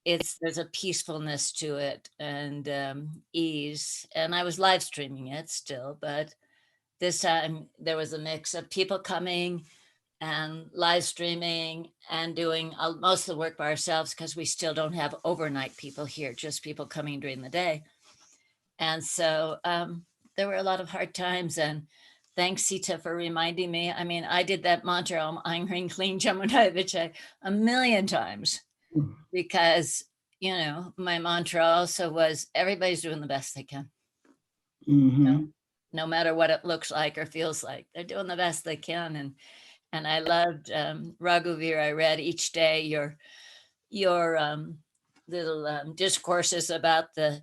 there's a peacefulness to it, and ease. And I was live streaming it still, but this time there was a mix of people coming and live streaming and doing most of the work by ourselves, because we still don't have overnight people here, just people coming during the day. And so there were a lot of hard times, and thanks, Sita, for reminding me. I mean, I did that mantra, Om Aing Hring Kling Jamuna Vichai, a million times, because, you know, my mantra also was everybody's doing the best they can. You know, no matter what it looks like or feels like, they're doing the best they can. And I loved Raghuveer. I read each day your little discourses about the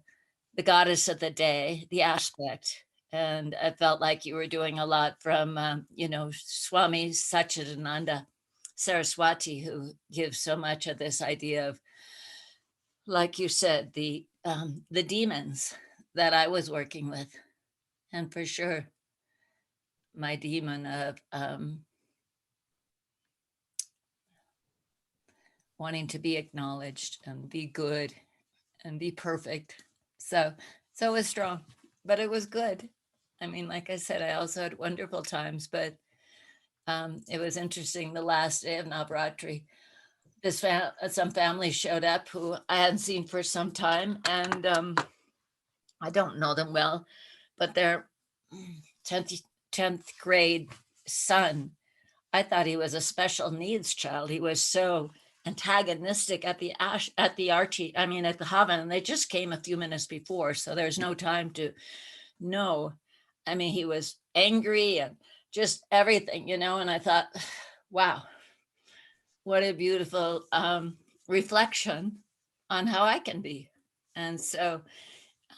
goddess of the day, the aspect. And I felt like you were doing a lot from, Swami Satchidananda Saraswati, who gives so much of this idea of, like you said, the demons that I was working with. And for sure, my demon of wanting to be acknowledged and be good and be perfect. So it was strong, but it was good. I mean, like I said, I also had wonderful times, but it was interesting. The last day of Navratri, some families showed up who I hadn't seen for some time, and I don't know them well, but their 10th grade son, I thought he was a special needs child. He was so antagonistic at the Archie, at the Havan, and they just came a few minutes before, so there's no time to know. He was angry and just everything, and I thought, wow, what a beautiful reflection on how I can be. And so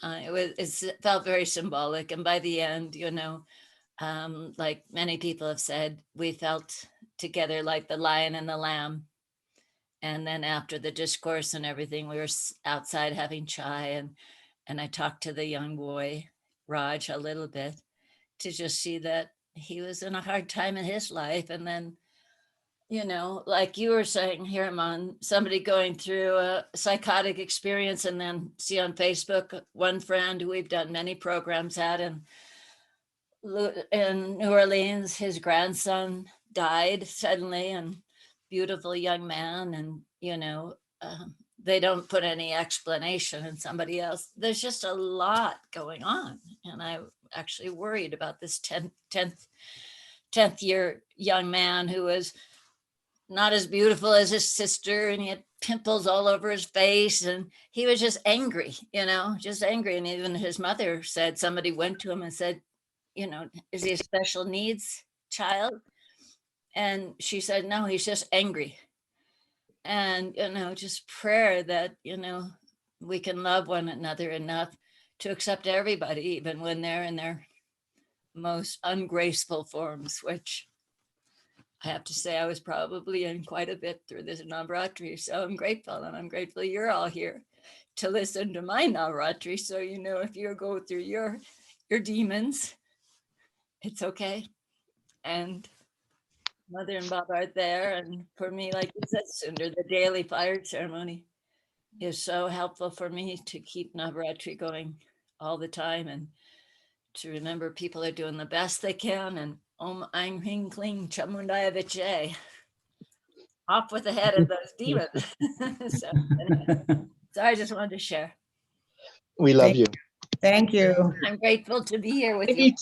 it felt very symbolic. And by the end, like many people have said, we felt together like the lion and the lamb. And then after the discourse and everything, we were outside having chai, and I talked to the young boy, Raj, a little bit to just see that he was in a hard time in his life. And then, like you were saying here, Mon, somebody going through a psychotic experience, and then see on Facebook, one friend who we've done many programs at in New Orleans, his grandson died suddenly, and beautiful young man, and they don't put any explanation, and somebody else, there's just a lot going on. And I actually worried about this 10th year young man who was not as beautiful as his sister, and he had pimples all over his face, and he was just angry, just angry. And even his mother said, somebody went to him and said, is he a special needs child? And she said, no, he's just angry. And, just prayer that, we can love one another enough to accept everybody, even when they're in their most ungraceful forms, which I have to say I was probably in quite a bit through this Navratri. So I'm grateful, and I'm grateful you're all here to listen to my Navratri. So, if you go through your demons, it's okay. And Mother and Baba are there. And for me, like you said, Sundar, the daily fire ceremony is so helpful for me to keep Navratri going all the time, and to remember people are doing the best they can. And Om Aing Hing Kling Chamundaya Vichye. Off with the head of those demons. So I just wanted to share. We love you. Thank you. I'm grateful to be here with you.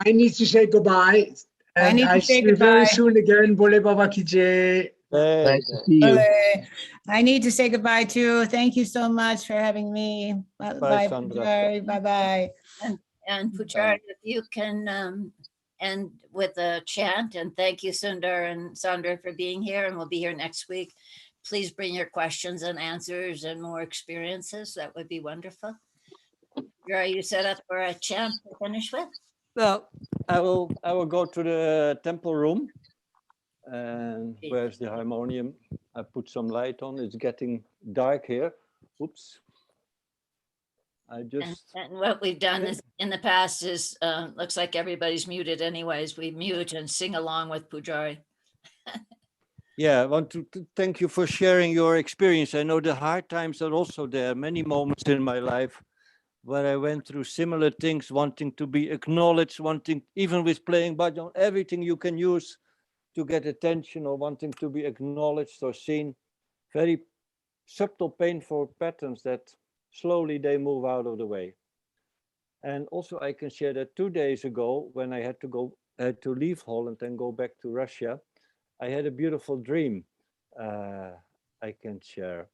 I need to say goodbye. And I see you very soon again. Bole Baba Ki Jai. Nice to see you. I need to say goodbye too. Thank you so much for having me. Bye, Pujari. Bye-bye. And Pujari, if you can end with a chant, and thank you, Sundar and Sandra, for being here, and we'll be here next week. Please bring your questions and answers and more experiences. That would be wonderful. Are you set up for a chant to finish with? Well, I will go to the temple room. And where's the harmonium? I put some light on. It's getting dark here. Oops. And what we've done is in the past is looks like everybody's muted anyways. We mute and sing along with Pujari. Yeah, I want to thank you for sharing your experience. I know the hard times are also there. Many moments in my life where I went through similar things, wanting to be acknowledged, wanting, even with playing bhajan, everything you can use to get attention, or wanting to be acknowledged or seen. Very subtle, painful patterns that slowly they move out of the way. And also I can share that 2 days ago, when I had to leave Holland and go back to Russia, I had a beautiful dream I can share.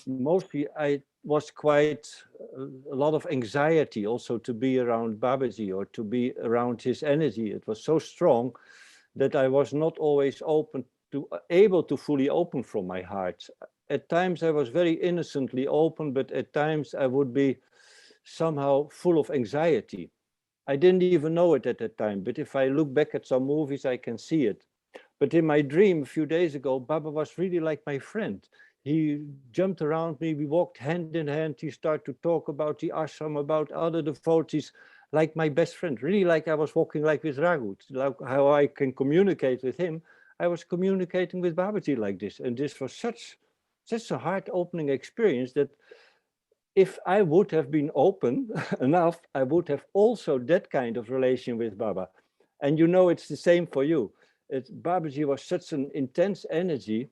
Mostly I was quite a lot of anxiety also to be around Babaji or to be around his energy. It was so strong that I was not always able to fully open from my heart. At times I was very innocently open, but at times I would be somehow full of anxiety. I didn't even know it at that time, but if I look back at some movies, I can see it. But in my dream a few days ago, Baba was really like my friend. He jumped around me, we walked hand in hand, he started to talk about the ashram, about other devotees, like my best friend, really like I was walking like with Raghu, like how I can communicate with him. I was communicating with Babaji like this. And this was such a heart-opening experience that if I would have been open enough, I would have also that kind of relation with Baba. And you know, it's the same for you. Babaji was such an intense energy,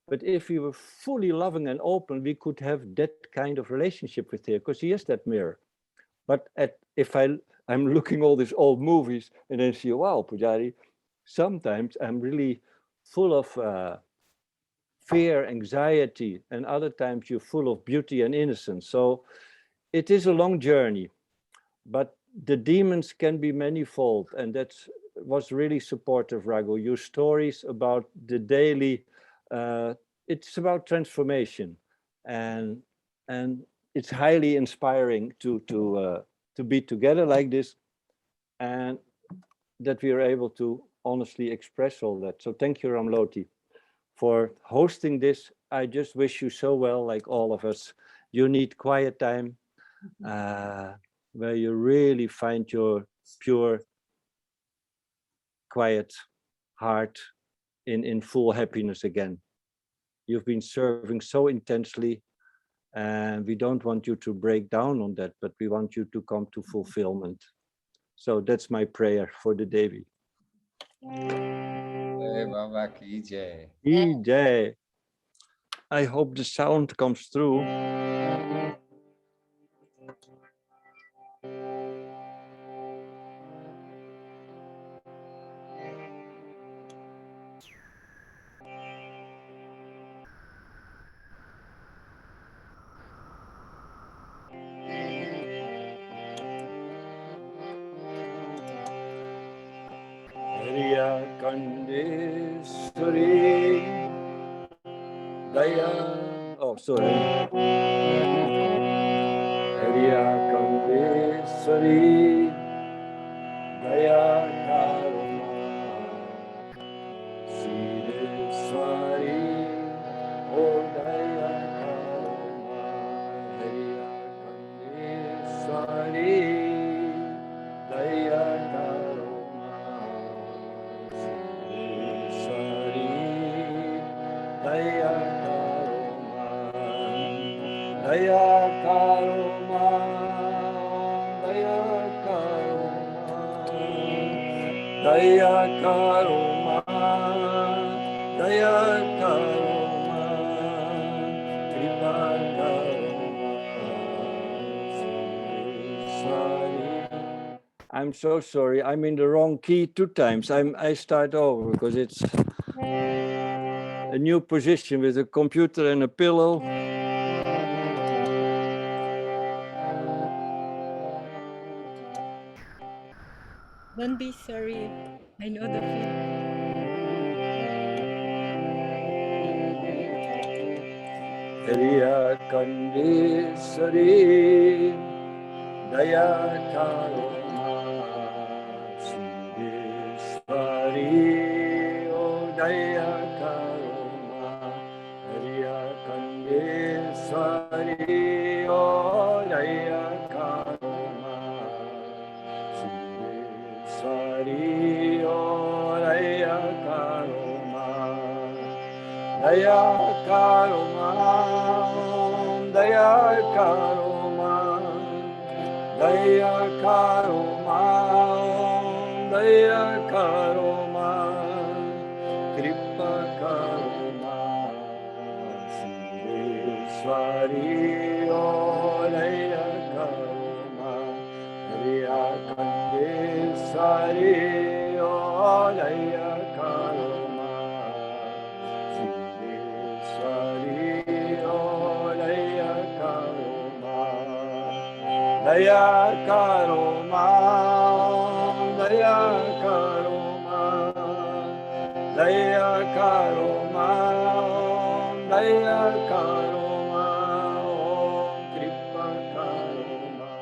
but if we were fully loving and open, we could have that kind of relationship with him, because he is that mirror. But if I'm looking all these old movies and then see, wow, Pujari, sometimes I'm really full of fear, anxiety, and other times you're full of beauty and innocence. So it is a long journey, but the demons can be manifold, and that was really supportive, Raghu. Your stories about the daily, it's about transformation, and it's highly inspiring to be together like this, and that we are able to honestly express all that. So thank you, Ramloti, for hosting this. I just wish you so well, like all of us. You need quiet time, where you really find your pure, quiet heart in full happiness again. You've been serving so intensely, and we don't want you to break down on that, but we want you to come to fulfillment. So that's my prayer for the Devi. Baba ki jai. Ki jai. I hope the sound comes through. Hariya Kandeswari Daya. Oh, sorry. Hariya Kandeswari Daya Karuna Siddheswari Oh Daya Karuna Hariya Kandeswari Daya Karuna Siddheswari Daya Karuna Daya Karuna Daya Karuna Daya Karuna Daya Karuna Kripa Karuna Siddheswari. I'm so sorry, I'm in the wrong key 2 times. I start over because it's a new position with a computer and a pillow. Don't be sorry. I know the feeling. Hariya Kandeswari Daya Karuna Siddheswari Oh Daya Karuna Hariya Kandeswari Oh Daya Karuna Siddheswari Oh Daya Karuna Daya Karuna Daya Karuna Daya Karuna Daya Karuna Kripa Karuna Siddheswari Oh Daya Karuna Hariya Kandeswari Oh Daya Karuna Siddheswari Oh Daya Karuna Daya Karuna Daya Karuna Daya Karuna Daya Karuna Oh Kripa Karuna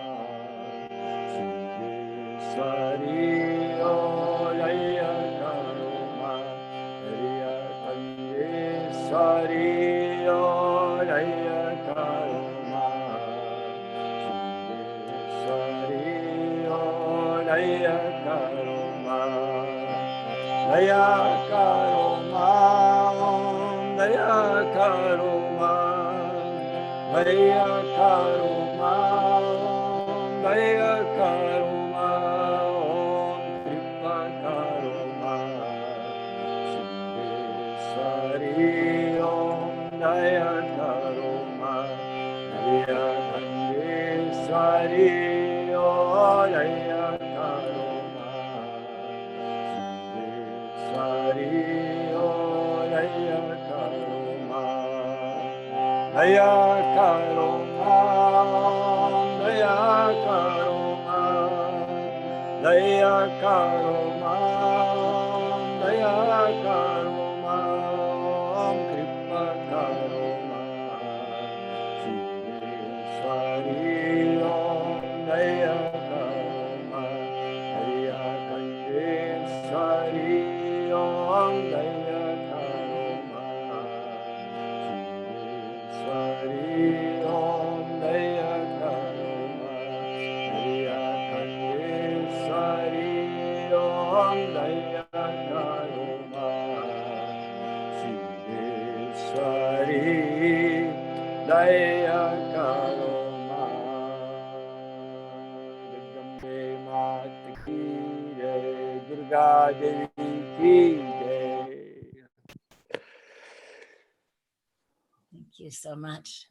Thank you so much.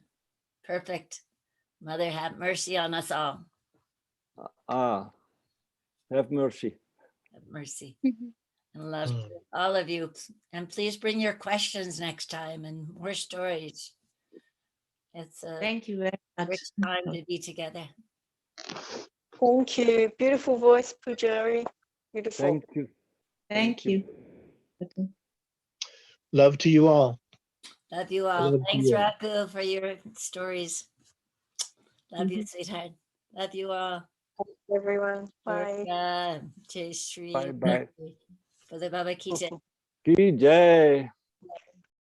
Perfect. Mother, have mercy on us all. Have mercy. Have mercy. And love to all of you. And please bring your questions next time and more stories. It's a Thank you very much. rich time to be together. Thank you. Beautiful voice, Pujari. Beautiful. Thank you. Thank you. Love to you all. Love you all. Love Thanks, you. Raku, for your stories. Love you, sweetheart. Love you all. Everyone. Bye. Jai Shri. Bye bye. For the Baba Ki Jai. Ki Jai.